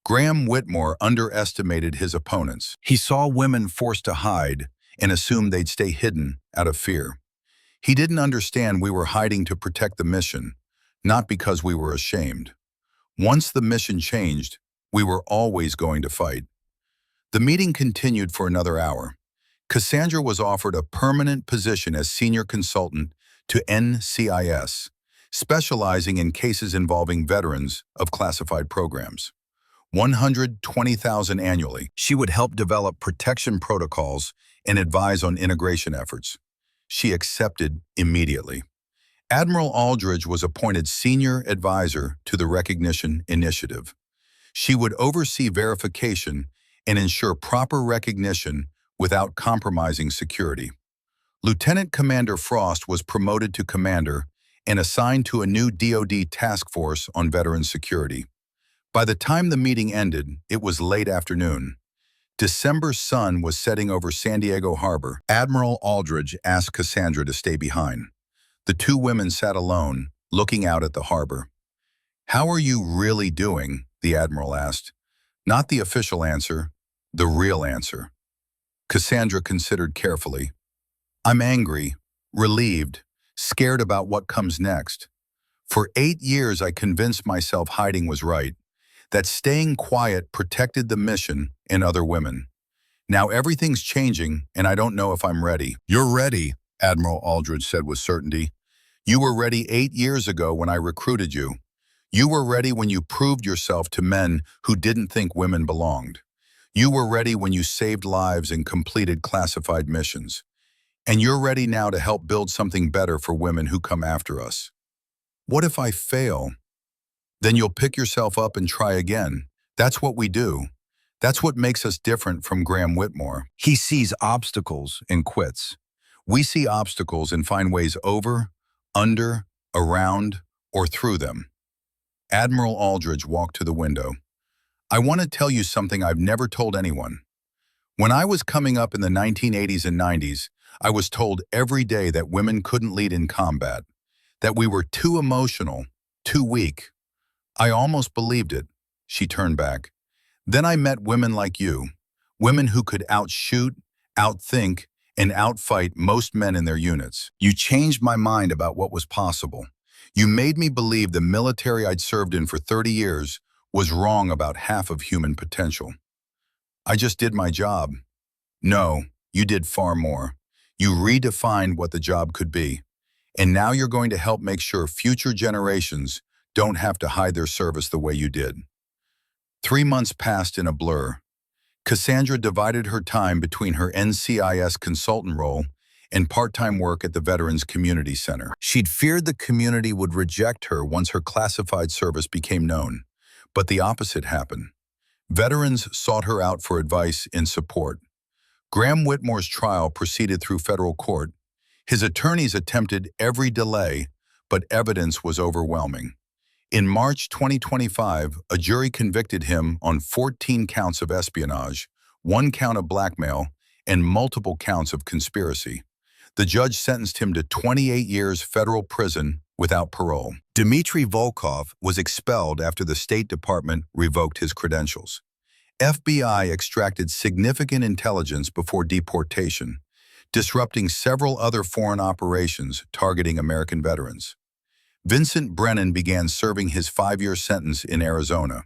Graham Whitmore underestimated his opponents. He saw women forced to hide and assumed they'd stay hidden out of fear. He didn't understand we were hiding to protect the mission, not because we were ashamed. Once the mission changed, we were always going to fight. The meeting continued for another hour. Cassandra was offered a permanent position as senior consultant to NCIS, specializing in cases involving veterans of classified programs. $120,000 annually. She would help develop protection protocols and advise on integration efforts. She accepted immediately. Admiral Aldridge was appointed senior advisor to the Recognition Initiative. She would oversee verification and ensure proper recognition without compromising security. Lieutenant Commander Frost was promoted to commander, and assigned to a new DoD task force on veteran security. By the time the meeting ended, it was late afternoon. December's sun was setting over San Diego Harbor. Admiral Aldridge asked Cassandra to stay behind. The two women sat alone, looking out at the harbor. "How are you really doing?" the Admiral asked. Not the official answer, the real answer. Cassandra considered carefully. "I'm angry, relieved, scared about what comes next. For 8 years I convinced myself hiding was right, that staying quiet protected the mission and other women. Now everything's changing and I don't know if I'm ready." "You're ready," Admiral Aldridge said with certainty. "You were ready 8 years ago when I recruited you. You were ready when you proved yourself to men who didn't think women belonged. You were ready when you saved lives and completed classified missions. And you're ready now to help build something better for women who come after us. What if I fail? Then you'll pick yourself up and try again. That's what we do. That's what makes us different from Graham Whitmore. He sees obstacles and quits. We see obstacles and find ways over, under, around, or through them." Admiral Aldridge walked to the window. "I want to tell you something I've never told anyone. When I was coming up in the 1980s and 90s, I was told every day that women couldn't lead in combat, that we were too emotional, too weak. I almost believed it." She turned back. "Then I met women like you, women who could outshoot, outthink, and outfight most men in their units. You changed my mind about what was possible. You made me believe the military I'd served in for 30 years was wrong about half of human potential. I just did my job." "No, you did far more. You redefined what the job could be. And now you're going to help make sure future generations don't have to hide their service the way you did." 3 months passed in a blur. Cassandra divided her time between her NCIS consultant role and part-time work at the Veterans Community Center. She'd feared the community would reject her once her classified service became known, but the opposite happened. Veterans sought her out for advice and support. Graham Whitmore's trial proceeded through federal court. His attorneys attempted every delay, but evidence was overwhelming. In March 2025, a jury convicted him on 14 counts of espionage, 1 count of blackmail, and multiple counts of conspiracy. The judge sentenced him to 28 years federal prison without parole. Dmitry Volkov was expelled after the State Department revoked his credentials. FBI extracted significant intelligence before deportation, disrupting several other foreign operations targeting American veterans. Vincent Brennan began serving his 5-year sentence in Arizona.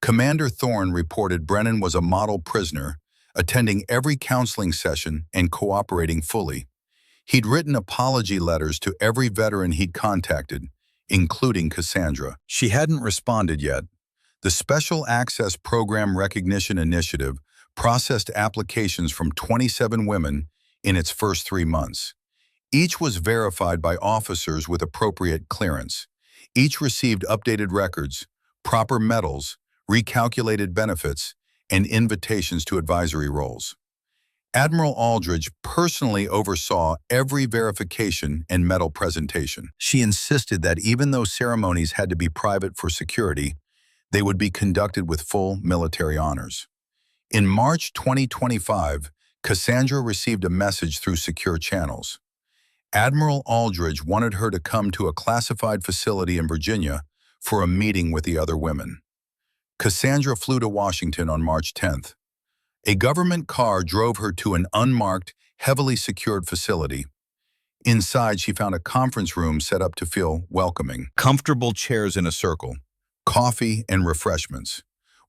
Commander Thorne reported Brennan was a model prisoner, attending every counseling session and cooperating fully. He'd written apology letters to every veteran he'd contacted, including Cassandra. She hadn't responded yet. The Special Access Program Recognition Initiative processed applications from 27 women in its first 3 months. Each was verified by officers with appropriate clearance. Each received updated records, proper medals, recalculated benefits, and invitations to advisory roles. Admiral Aldridge personally oversaw every verification and medal presentation. She insisted that even though ceremonies had to be private for security, they would be conducted with full military honors. In March 2025, Cassandra received a message through secure channels. Admiral Aldridge wanted her to come to a classified facility in Virginia for a meeting with the other women. Cassandra flew to Washington on March 10th. A government car drove her to an unmarked, heavily secured facility. Inside, she found a conference room set up to feel welcoming. Comfortable chairs in a circle, coffee and refreshments,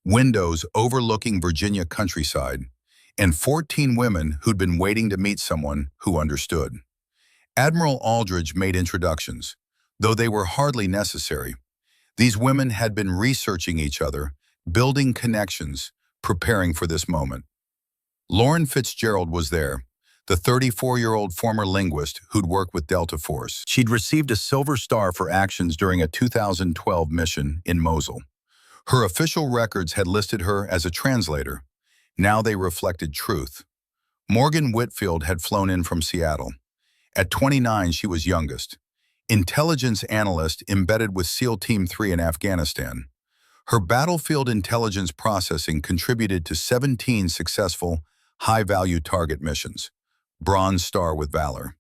windows overlooking Virginia countryside, and 14 women who'd been waiting to meet someone who understood. Admiral Aldridge made introductions, though they were hardly necessary. These women had been researching each other, building connections, preparing for this moment. Lauren Fitzgerald was there, the 34-year-old former linguist who'd worked with Delta Force. She'd received a Silver Star for actions during a 2012 mission in Mosul. Her official records had listed her as a translator. Now they reflected truth. Morgan Whitfield had flown in from Seattle. At 29, she was youngest. intelligence analyst embedded with SEAL Team 3 in Afghanistan. Her battlefield intelligence processing contributed to 17 successful, high-value target missions. Bronze Star with Valor.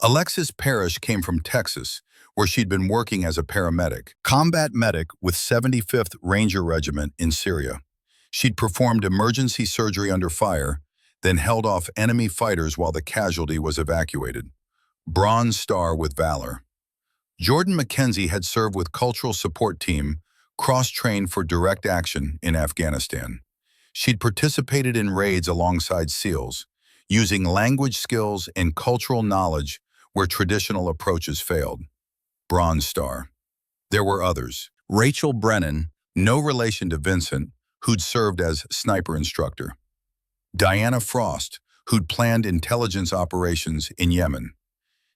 Alexis Parrish came from Texas, where she'd been working as a paramedic, combat medic with 75th Ranger Regiment in Syria. She'd performed emergency surgery under fire, then held off enemy fighters while the casualty was evacuated. Bronze Star with Valor. Jordan McKenzie had served with Cultural Support Team, cross-trained for direct action in Afghanistan. She'd participated in raids alongside SEALs, using language skills and cultural knowledge where traditional approaches failed. Bronze Star. There were others. Rachel Brennan, no relation to Vincent, who'd served as sniper instructor. Diana Frost, who'd planned intelligence operations in Yemen.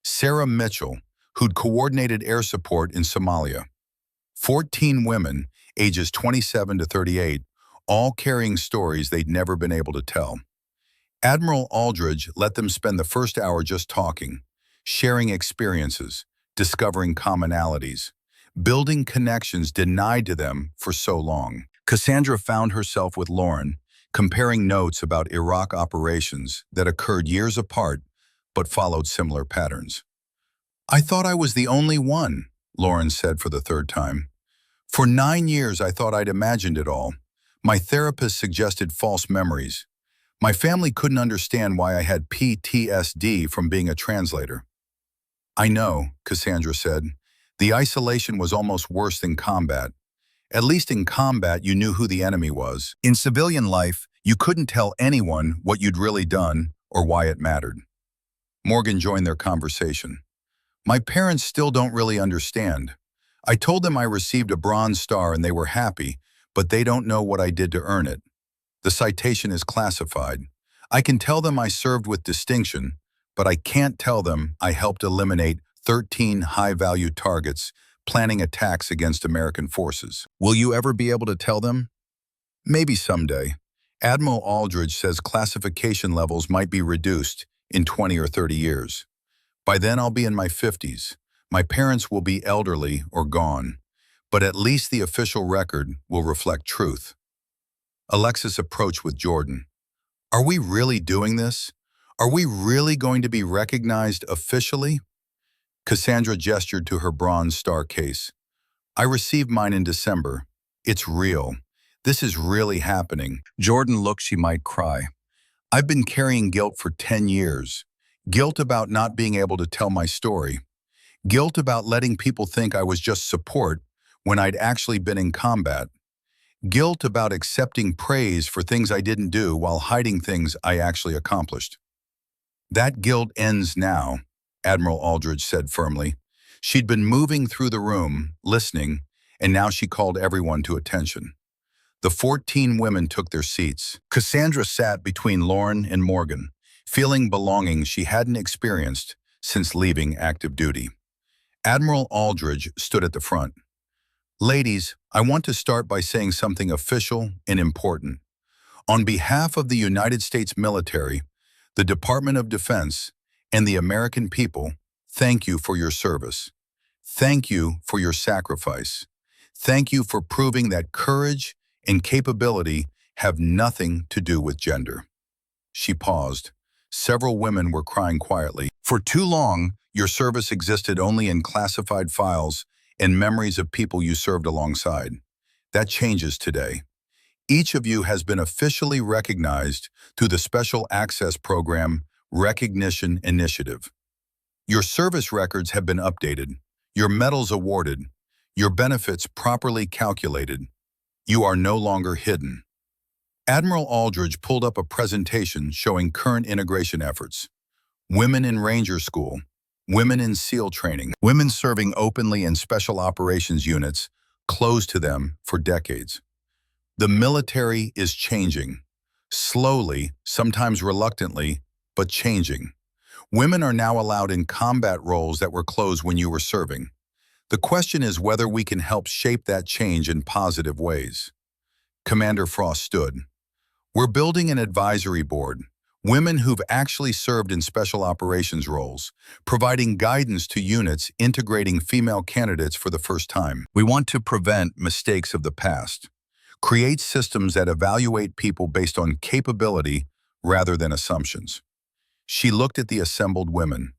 Sarah Mitchell, who'd coordinated air support in Somalia. 14 women, ages 27 to 38, all carrying stories they'd never been able to tell. Admiral Aldridge let them spend the first hour just talking, sharing experiences, discovering commonalities, building connections denied to them for so long. Cassandra found herself with Lauren, comparing notes about Iraq operations that occurred years apart but followed similar patterns. "I thought I was the only one," Lauren said for the third time. "For 9 years I thought I'd imagined it all. My therapist suggested false memories. My family couldn't understand why I had PTSD from being a translator." "I know," Cassandra said. "The isolation was almost worse than combat. At least in combat you knew who the enemy was. In civilian life, you couldn't tell anyone what you'd really done or why it mattered." Morgan joined their conversation. "My parents still don't really understand. I told them I received a Bronze Star and they were happy, but they don't know what I did to earn it. The citation is classified. I can tell them I served with distinction, but I can't tell them I helped eliminate 13 high-value targets planning attacks against American forces. Will you ever be able to tell them?" "Maybe someday. Admiral Aldridge says classification levels might be reduced in 20 or 30 years. By then I'll be in my 50s. My parents will be elderly or gone, but at least the official record will reflect truth." Alexis approached with Jordan. "Are we really doing this? Are we really going to be recognized officially?" Cassandra gestured to her Bronze Star case. "I received mine in December. It's real. This is really happening." Jordan looked she might cry. "I've been carrying guilt for 10 years. Guilt about not being able to tell my story. Guilt about letting people think I was just support when I'd actually been in combat. Guilt about accepting praise for things I didn't do while hiding things I actually accomplished." "That guilt ends now," Admiral Aldridge said firmly. She'd been moving through the room, listening, and now she called everyone to attention. The 14 women took their seats. Cassandra sat between Lauren and Morgan, feeling belonging she hadn't experienced since leaving active duty. Admiral Aldridge stood at the front. "Ladies, I want to start by saying something official and important. On behalf of the United States military, the Department of Defense, and the American people, thank you for your service. Thank you for your sacrifice. Thank you for proving that courage and capability have nothing to do with gender." She paused. Several women were crying quietly. "For too long, your service existed only in classified files and memories of people you served alongside. That changes today. Each of you has been officially recognized through the Special Access Program Recognition Initiative. Your service records have been updated, your medals awarded, your benefits properly calculated. You are no longer hidden." Admiral Aldridge pulled up a presentation showing current integration efforts. Women in Ranger School, women in SEAL training, women serving openly in special operations units closed to them for decades. The military is changing. Slowly, sometimes reluctantly, but changing. Women are now allowed in combat roles that were closed when you were serving. The question is whether we can help shape that change in positive ways. Commander Frost stood. "We're building an advisory board, Women who've actually served in special operations roles, providing guidance to units integrating female candidates for the first time. We want to prevent mistakes of the past. Create systems that evaluate people based on capability rather than assumptions. She looked at the assembled women.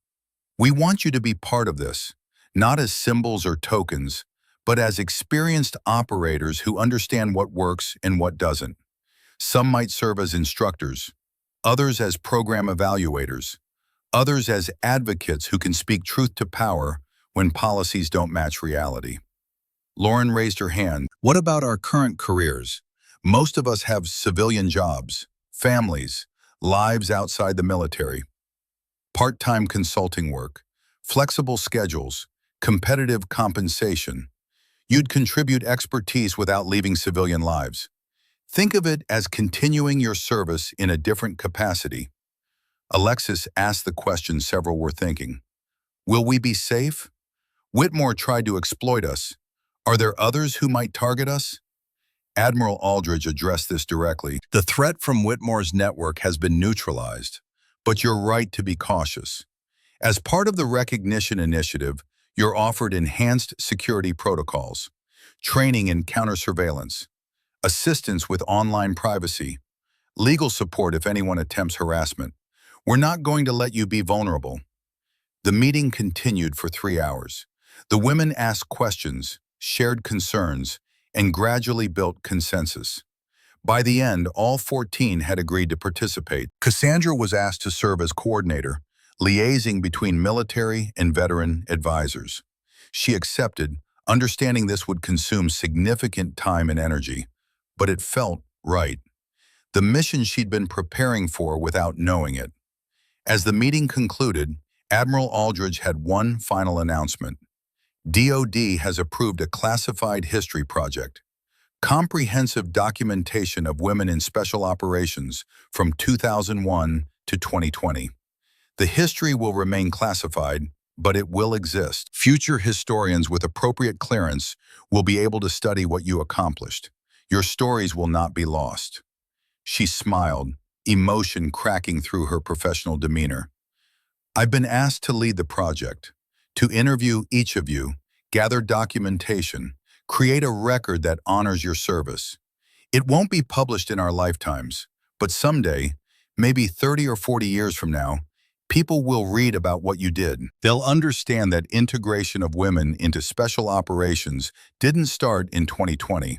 We want you to be part of this, not as symbols or tokens, but as experienced operators who understand what works and what doesn't. Some might serve as instructors, others as program evaluators, others as advocates who can speak truth to power when policies don't match reality. Lauren raised her hand. What about our current careers? Most of us have civilian jobs, families, lives outside the military, part-time consulting work, flexible schedules, competitive compensation. You'd contribute expertise without leaving civilian lives. Think of it as continuing your service in a different capacity. Alexis asked the question several were thinking. Will we be safe? Whitmore tried to exploit us. Are there others who might target us? Admiral Aldridge addressed this directly. The threat from Whitmore's network has been neutralized, but you're right to be cautious. As part of the recognition initiative, you're offered enhanced security protocols, training in counter-surveillance, assistance with online privacy, legal support if anyone attempts harassment. We're not going to let you be vulnerable. The meeting continued for 3 hours. The women asked questions, shared concerns, and gradually built consensus. By the end, all 14 had agreed to participate. Cassandra was asked to serve as coordinator, liaising between military and veteran advisors. She accepted, understanding this would consume significant time and energy, but it felt right. The mission she'd been preparing for without knowing it. As the meeting concluded, Admiral Aldridge had one final announcement. DoD has approved a classified history project, comprehensive documentation of women in special operations from 2001 to 2020. The history will remain classified, but it will exist. Future historians with appropriate clearance will be able to study what you accomplished. Your stories will not be lost. She smiled, emotion cracking through her professional demeanor. I've been asked to lead the project, to interview each of you, gather documentation, create a record that honors your service. It won't be published in our lifetimes, but someday, maybe 30 or 40 years from now, people will read about what you did. They'll understand that integration of women into special operations didn't start in 2020.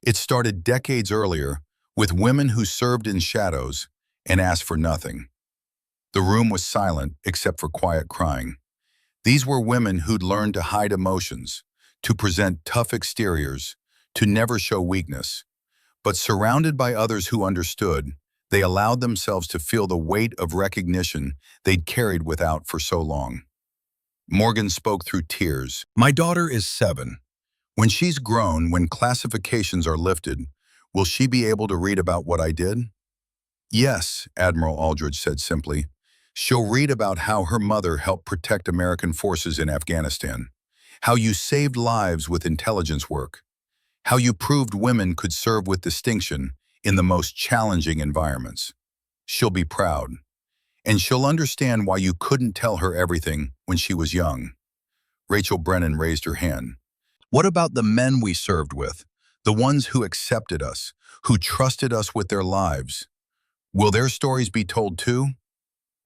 It started decades earlier with women who served in shadows and asked for nothing. The room was silent except for quiet crying. These were women who'd learned to hide emotions, to present tough exteriors, to never show weakness. But surrounded by others who understood, they allowed themselves to feel the weight of recognition they'd carried without for so long. Morgan spoke through tears. My daughter is 7. When she's grown, when classifications are lifted, will she be able to read about what I did? Yes, Admiral Aldridge said simply. She'll read about how her mother helped protect American forces in Afghanistan, how you saved lives with intelligence work, how you proved women could serve with distinction in the most challenging environments. She'll be proud, and she'll understand why you couldn't tell her everything when she was young. Rachel Brennan raised her hand. What about the men we served with, the ones who accepted us, who trusted us with their lives? Will their stories be told too?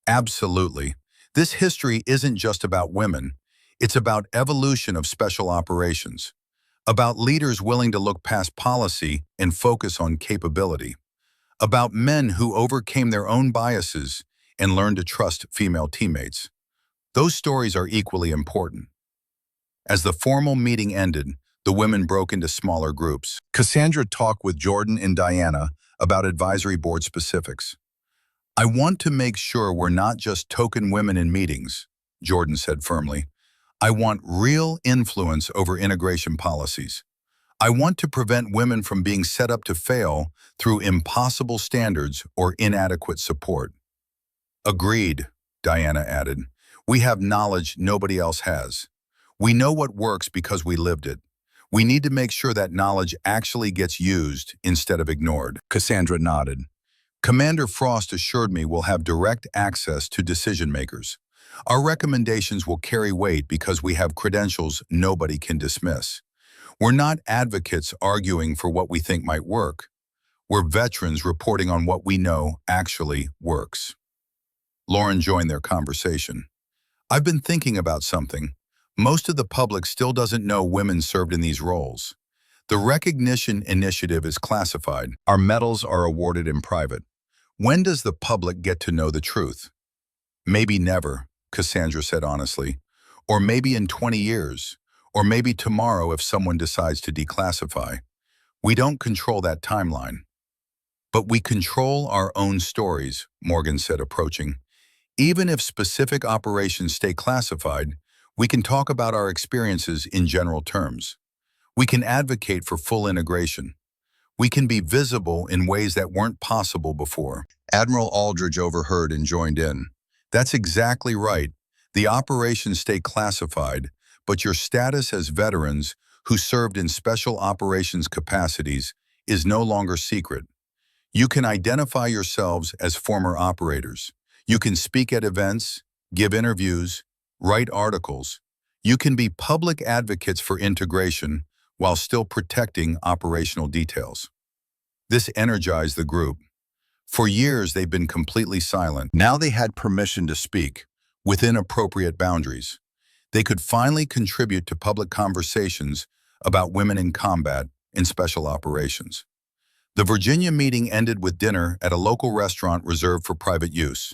Absolutely. This history isn't just about women. It's about evolution of special operations, about leaders willing to look past policy and focus on capability, about men who overcame their own biases and learned to trust female teammates. Those stories are equally important. As the formal meeting ended, the women broke into smaller groups. Cassandra talked with Jordan and Diana about advisory board specifics. I want to make sure we're not just token women in meetings, Jordan said firmly. I want real influence over integration policies. I want to prevent women from being set up to fail through impossible standards or inadequate support. Agreed, Diana added. We have knowledge nobody else has. We know what works because we lived it. We need to make sure that knowledge actually gets used instead of ignored. Cassandra nodded. Commander Frost assured me we'll have direct access to decision makers. Our recommendations will carry weight because we have credentials nobody can dismiss. We're not advocates arguing for what we think might work. We're veterans reporting on what we know actually works. Lauren joined their conversation. I've been thinking about something. Most of the public still doesn't know women served in these roles. The recognition initiative is classified. Our medals are awarded in private. When does the public get to know the truth? Maybe never, Cassandra said honestly. Or maybe in 20 years. Or maybe tomorrow if someone decides to declassify. We don't control that timeline. But we control our own stories, Morgan said, approaching. Even if specific operations stay classified, we can talk about our experiences in general terms. We can advocate for full integration. We can be visible in ways that weren't possible before. Admiral Aldridge overheard and joined in. That's exactly right. The operations stay classified, but your status as veterans who served in special operations capacities is no longer secret. You can identify yourselves as former operators. You can speak at events, give interviews, write articles. You can be public advocates for integration while still protecting operational details. This energized the group. For years, they've been completely silent. Now they had permission to speak, within appropriate boundaries. They could finally contribute to public conversations about women in combat and special operations. The Virginia meeting ended with dinner at a local restaurant reserved for private use.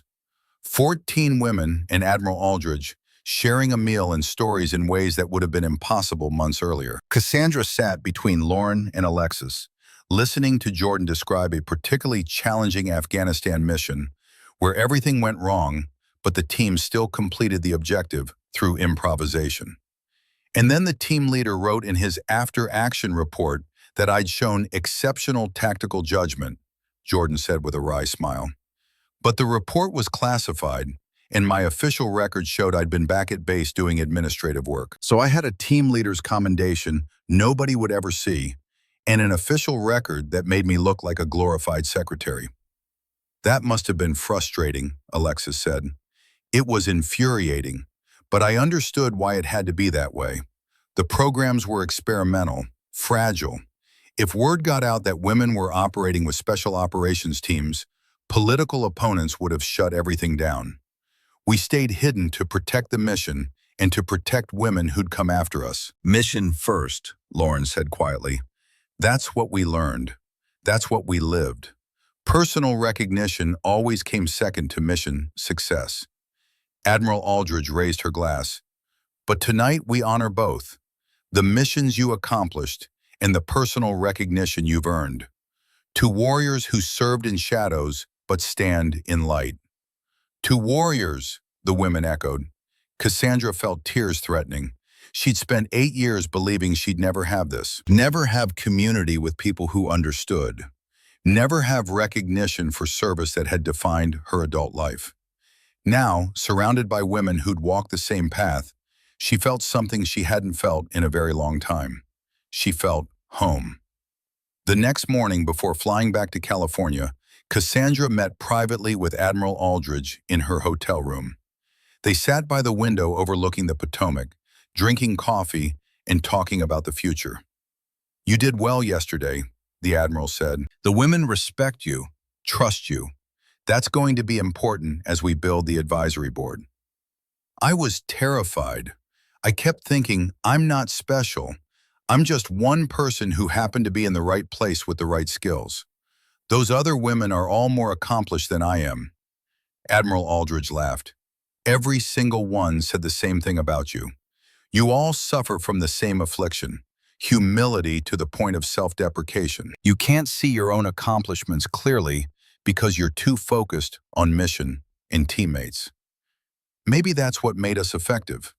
14 women and Admiral Aldridge sharing a meal and stories in ways that would have been impossible months earlier. Cassandra sat between Lauren and Alexis, listening to Jordan describe a particularly challenging Afghanistan mission where everything went wrong, but the team still completed the objective through improvisation. And then the team leader wrote in his after-action report that I'd shown exceptional tactical judgment, Jordan said with a wry smile. But the report was classified, and my official record showed I'd been back at base doing administrative work. So I had a team leader's commendation nobody would ever see, and an official record that made me look like a glorified secretary. That must have been frustrating, Alexis said. It was infuriating, but I understood why it had to be that way. The programs were experimental, fragile. If word got out that women were operating with special operations teams, political opponents would have shut everything down. We stayed hidden to protect the mission and to protect women who'd come after us. Mission first, Lauren said quietly. That's what we learned. That's what we lived. Personal recognition always came second to mission success. Admiral Aldridge raised her glass. But tonight we honor both. The missions you accomplished and the personal recognition you've earned. To warriors who served in shadows but stand in light. To warriors, the women echoed. Cassandra felt tears threatening. She'd spent 8 years believing she'd never have this. Never have community with people who understood. Never have recognition for service that had defined her adult life. Now, surrounded by women who'd walked the same path, she felt something she hadn't felt in a very long time. She felt home. The next morning, before flying back to California, Cassandra met privately with Admiral Aldridge in her hotel room. They sat by the window overlooking the Potomac, drinking coffee and talking about the future. You did well yesterday, the Admiral said. The women respect you, trust you. That's going to be important as we build the advisory board. I was terrified. I kept thinking, I'm not special. I'm just one person who happened to be in the right place with the right skills. Those other women are all more accomplished than I am. Admiral Aldridge laughed. Every single one said the same thing about you. You all suffer from the same affliction, humility to the point of self-deprecation. You can't see your own accomplishments clearly because you're too focused on mission and teammates. Maybe that's what made us effective.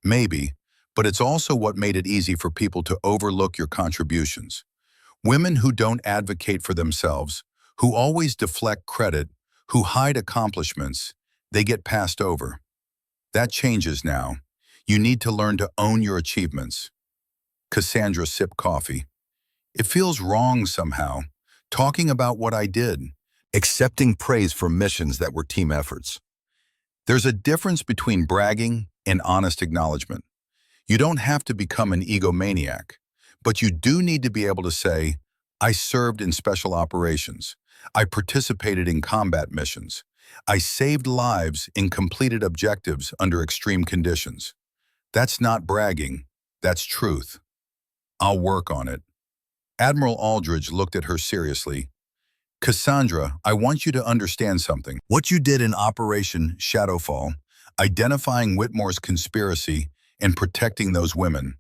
Maybe, but it's also what made it easy for people to overlook your contributions. Women who don't advocate for themselves, who always deflect credit, who hide accomplishments, they get passed over. That changes now. You need to learn to own your achievements. Cassandra sipped coffee. It feels wrong somehow, talking about what I did, accepting praise for missions that were team efforts. There's a difference between bragging and honest acknowledgement. You don't have to become an egomaniac, but you do need to be able to say, I served in special operations. I participated in combat missions. I saved lives and completed objectives under extreme conditions. That's not bragging, that's truth. I'll work on it. Admiral Aldridge looked at her seriously. Cassandra, I want you to understand something. What you did in Operation Shadowfall, identifying Whitmore's conspiracy and protecting those women,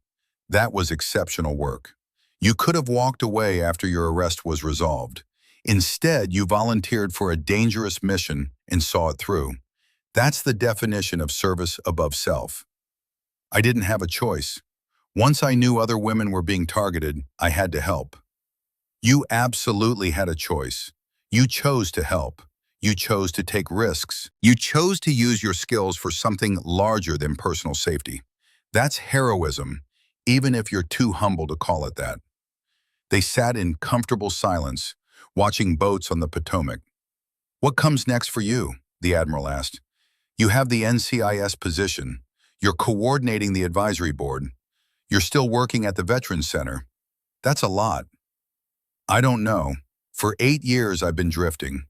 that was exceptional work. You could have walked away after your arrest was resolved. Instead, you volunteered for a dangerous mission and saw it through. That's the definition of service above self. I didn't have a choice. Once I knew other women were being targeted, I had to help. You absolutely had a choice. You chose to help. You chose to take risks. You chose to use your skills for something larger than personal safety. That's heroism, even if you're too humble to call it that. They sat in comfortable silence, watching boats on the Potomac. What comes next for you? The Admiral asked. You have the NCIS position. You're coordinating the advisory board. You're still working at the Veterans Center. That's a lot. I don't know. For 8 years I've been drifting,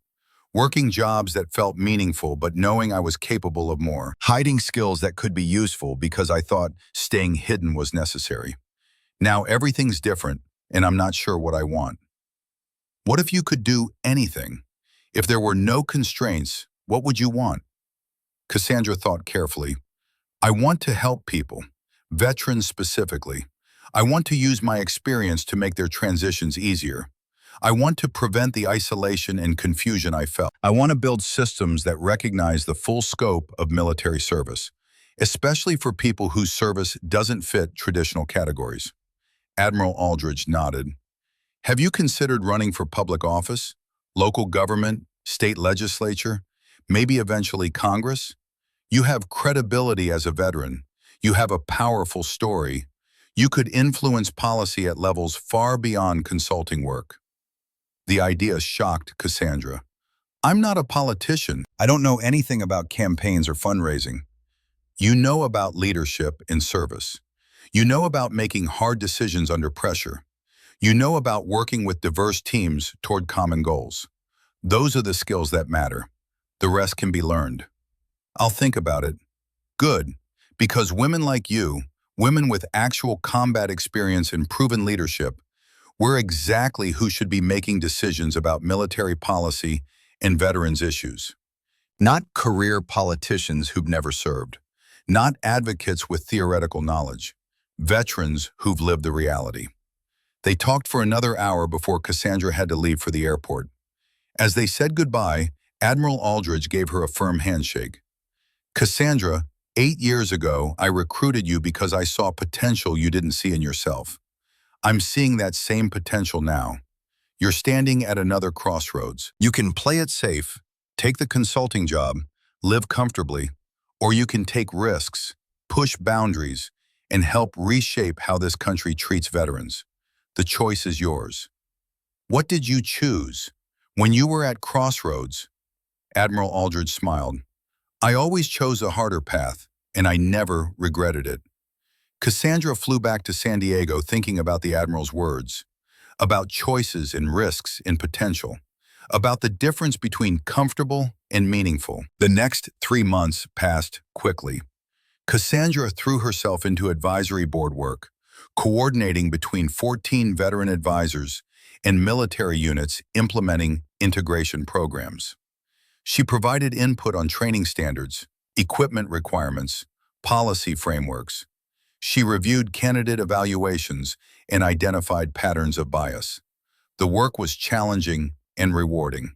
working jobs that felt meaningful but knowing I was capable of more, hiding skills that could be useful because I thought staying hidden was necessary. Now everything's different, and I'm not sure what I want. What if you could do anything? If there were no constraints, what would you want? Cassandra thought carefully. I want to help people, veterans specifically. I want to use my experience to make their transitions easier. I want to prevent the isolation and confusion I felt. I want to build systems that recognize the full scope of military service, especially for people whose service doesn't fit traditional categories. Admiral Aldridge nodded. Have you considered running for public office, local government, state legislature, maybe eventually Congress? You have credibility as a veteran. You have a powerful story. You could influence policy at levels far beyond consulting work. The idea shocked Cassandra. I'm not a politician. I don't know anything about campaigns or fundraising. You know about leadership and service. You know about making hard decisions under pressure. You know about working with diverse teams toward common goals. Those are the skills that matter. The rest can be learned. I'll think about it. Good, because women like you, women with actual combat experience and proven leadership, we're exactly who should be making decisions about military policy and veterans issues. Not career politicians who've never served. Not advocates with theoretical knowledge. Veterans who've lived the reality. They talked for another hour before Cassandra had to leave for the airport. As they said goodbye, Admiral Aldridge gave her a firm handshake. Cassandra, 8 years ago, I recruited you because I saw potential you didn't see in yourself. I'm seeing that same potential now. You're standing at another crossroads. You can play it safe, take the consulting job, live comfortably, or you can take risks, push boundaries, and help reshape how this country treats veterans. The choice is yours. What did you choose? When you were at crossroads, Admiral Aldridge smiled. I always chose a harder path, and I never regretted it. Cassandra flew back to San Diego thinking about the Admiral's words, about choices and risks and potential, about the difference between comfortable and meaningful. The next 3 months passed quickly. Cassandra threw herself into advisory board work, coordinating between 14 veteran advisors and military units implementing integration programs. She provided input on training standards, equipment requirements, policy frameworks. She reviewed candidate evaluations and identified patterns of bias. The work was challenging and rewarding.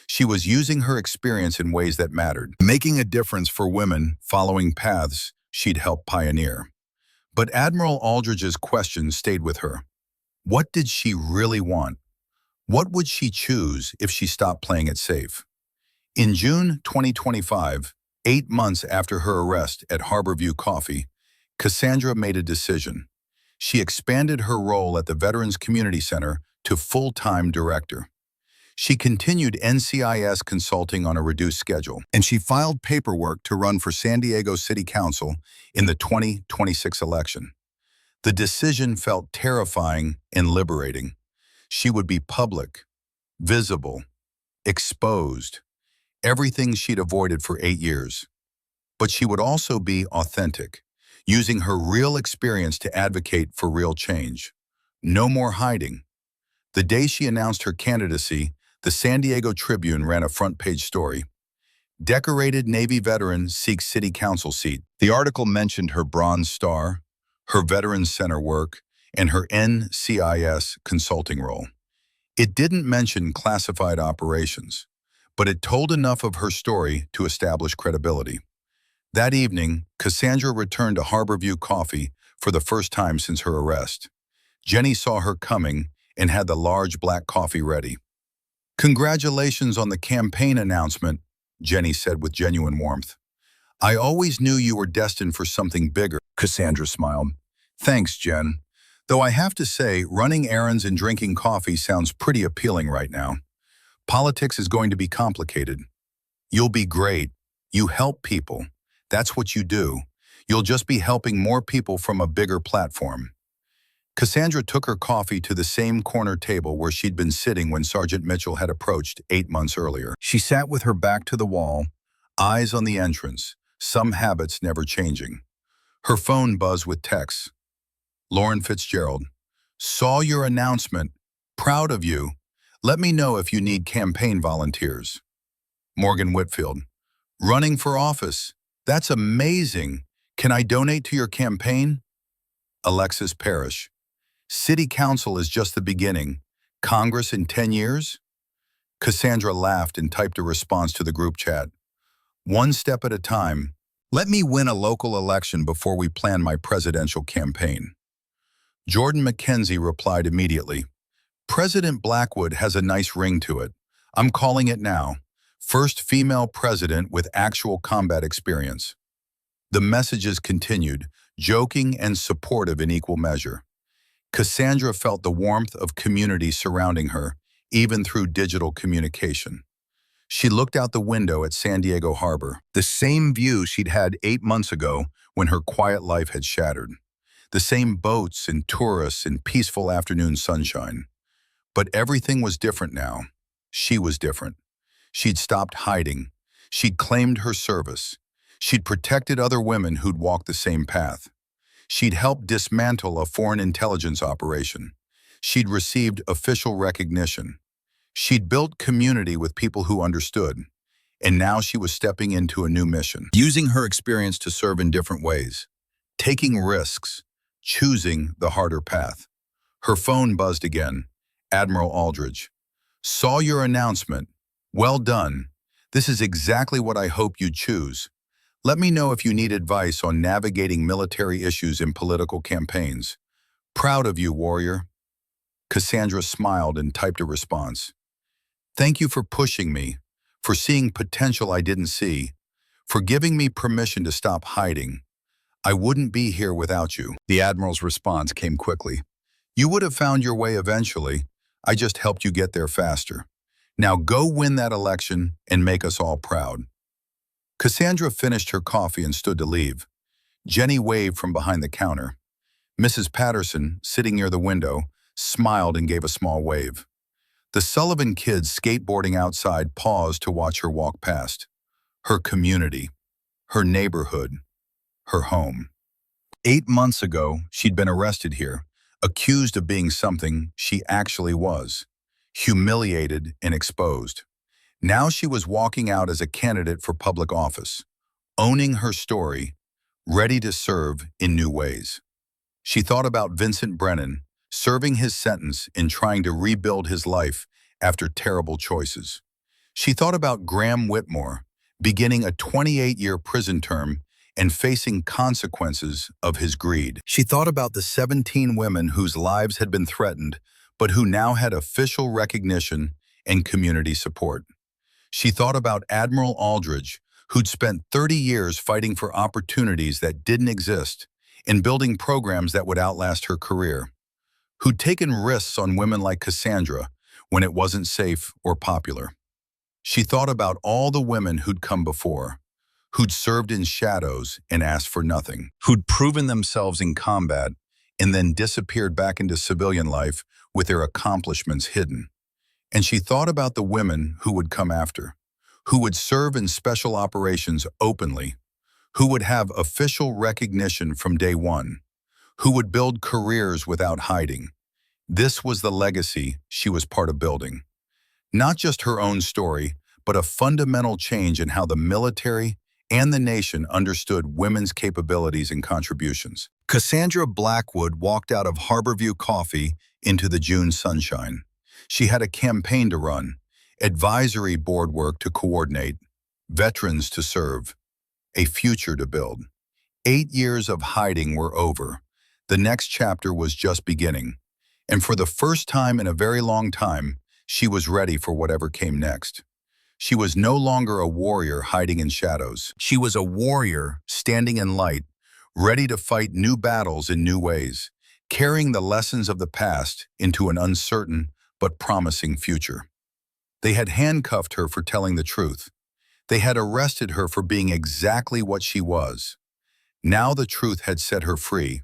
She was using her experience in ways that mattered, making a difference for women following paths she'd helped pioneer. But Admiral Aldridge's question stayed with her. What did she really want? What would she choose if she stopped playing it safe? In June 2025, 8 months after her arrest at Harborview Coffee, Cassandra made a decision. She expanded her role at the Veterans Community Center to full-time director. She continued NCIS consulting on a reduced schedule, and she filed paperwork to run for San Diego City Council in the 2026 election. The decision felt terrifying and liberating. She would be public, visible, exposed, everything she'd avoided for 8 years. But she would also be authentic, using her real experience to advocate for real change. No more hiding. The day she announced her candidacy, the San Diego Tribune ran a front-page story. Decorated Navy veteran seeks city council seat. The article mentioned her Bronze Star, her Veterans Center work, and her NCIS consulting role. It didn't mention classified operations, but it told enough of her story to establish credibility. That evening, Cassandra returned to Harborview Coffee for the first time since her arrest. Jenny saw her coming and had the large black coffee ready. "Congratulations on the campaign announcement," Jenny said with genuine warmth. "I always knew you were destined for something bigger." Cassandra smiled. "Thanks, Jen. Though I have to say, running errands and drinking coffee sounds pretty appealing right now. Politics is going to be complicated. You'll be great. You help people. That's what you do. You'll just be helping more people from a bigger platform." Cassandra took her coffee to the same corner table where she'd been sitting when Sergeant Mitchell had approached 8 months earlier. She sat with her back to the wall, eyes on the entrance, some habits never changing. Her phone buzzed with texts. "Lauren Fitzgerald, saw your announcement. Proud of you. Let me know if you need campaign volunteers." Morgan Whitfield, "Running for office. That's amazing. Can I donate to your campaign?" Alexis Parrish, "City Council is just the beginning. Congress in 10 years? Cassandra laughed and typed a response to the group chat. "One step at a time. Let me win a local election before we plan my presidential campaign." Jordan McKenzie replied immediately. "President Blackwood has a nice ring to it. I'm calling it now. First female president with actual combat experience." The messages continued, joking and supportive in equal measure. Cassandra felt the warmth of community surrounding her, even through digital communication. She looked out the window at San Diego Harbor, the same view she'd had 8 months ago when her quiet life had shattered. The same boats and tourists and peaceful afternoon sunshine. But everything was different now. She was different. She'd stopped hiding. She'd claimed her service. She'd protected other women who'd walked the same path. She'd helped dismantle a foreign intelligence operation. She'd received official recognition. She'd built community with people who understood. And now she was stepping into a new mission, using her experience to serve in different ways, taking risks, choosing the harder path. Her phone buzzed again. Admiral Aldridge, "Saw your announcement. Well done. This is exactly what I hope you'd choose. Let me know if you need advice on navigating military issues in political campaigns. Proud of you, warrior." Cassandra smiled and typed a response. "Thank you for pushing me, for seeing potential I didn't see, for giving me permission to stop hiding. I wouldn't be here without you." The Admiral's response came quickly. "You would have found your way eventually. I just helped you get there faster. Now go win that election and make us all proud." Cassandra finished her coffee and stood to leave. Jenny waved from behind the counter. Mrs. Patterson, sitting near the window, smiled and gave a small wave. The Sullivan kids skateboarding outside paused to watch her walk past. Her community, her neighborhood, her home. 8 months ago, she'd been arrested here, accused of being something she actually was, humiliated and exposed. Now she was walking out as a candidate for public office, owning her story, ready to serve in new ways. She thought about Vincent Brennan, serving his sentence in trying to rebuild his life after terrible choices. She thought about Graham Whitmore, beginning a 28-year prison term and facing consequences of his greed. She thought about the 17 women whose lives had been threatened, but who now had official recognition and community support. She thought about Admiral Aldridge, who'd spent 30 years fighting for opportunities that didn't exist and building programs that would outlast her career, who'd taken risks on women like Cassandra when it wasn't safe or popular. She thought about all the women who'd come before, who'd served in shadows and asked for nothing, who'd proven themselves in combat and then disappeared back into civilian life with their accomplishments hidden. And she thought about the women who would come after, who would serve in special operations openly, who would have official recognition from day one, who would build careers without hiding. This was the legacy she was part of building. Not just her own story, but a fundamental change in how the military and the nation understood women's capabilities and contributions. Cassandra Blackwood walked out of Harborview Coffee into the June sunshine. She had a campaign to run, advisory board work to coordinate, veterans to serve, a future to build. 8 years of hiding were over. The next chapter was just beginning. And for the first time in a very long time, she was ready for whatever came next. She was no longer a warrior hiding in shadows. She was a warrior standing in light, ready to fight new battles in new ways, carrying the lessons of the past into an uncertain but promising future. They had handcuffed her for telling the truth. They had arrested her for being exactly what she was. Now the truth had set her free,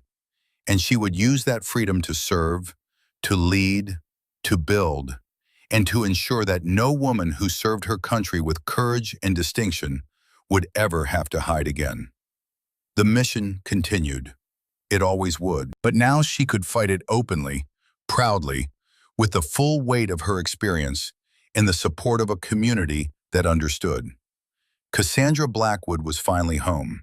and she would use that freedom to serve, to lead, to build, and to ensure that no woman who served her country with courage and distinction would ever have to hide again. The mission continued. It always would. But now she could fight it openly, proudly, with the full weight of her experience and the support of a community that understood. Cassandra Blackwood was finally home.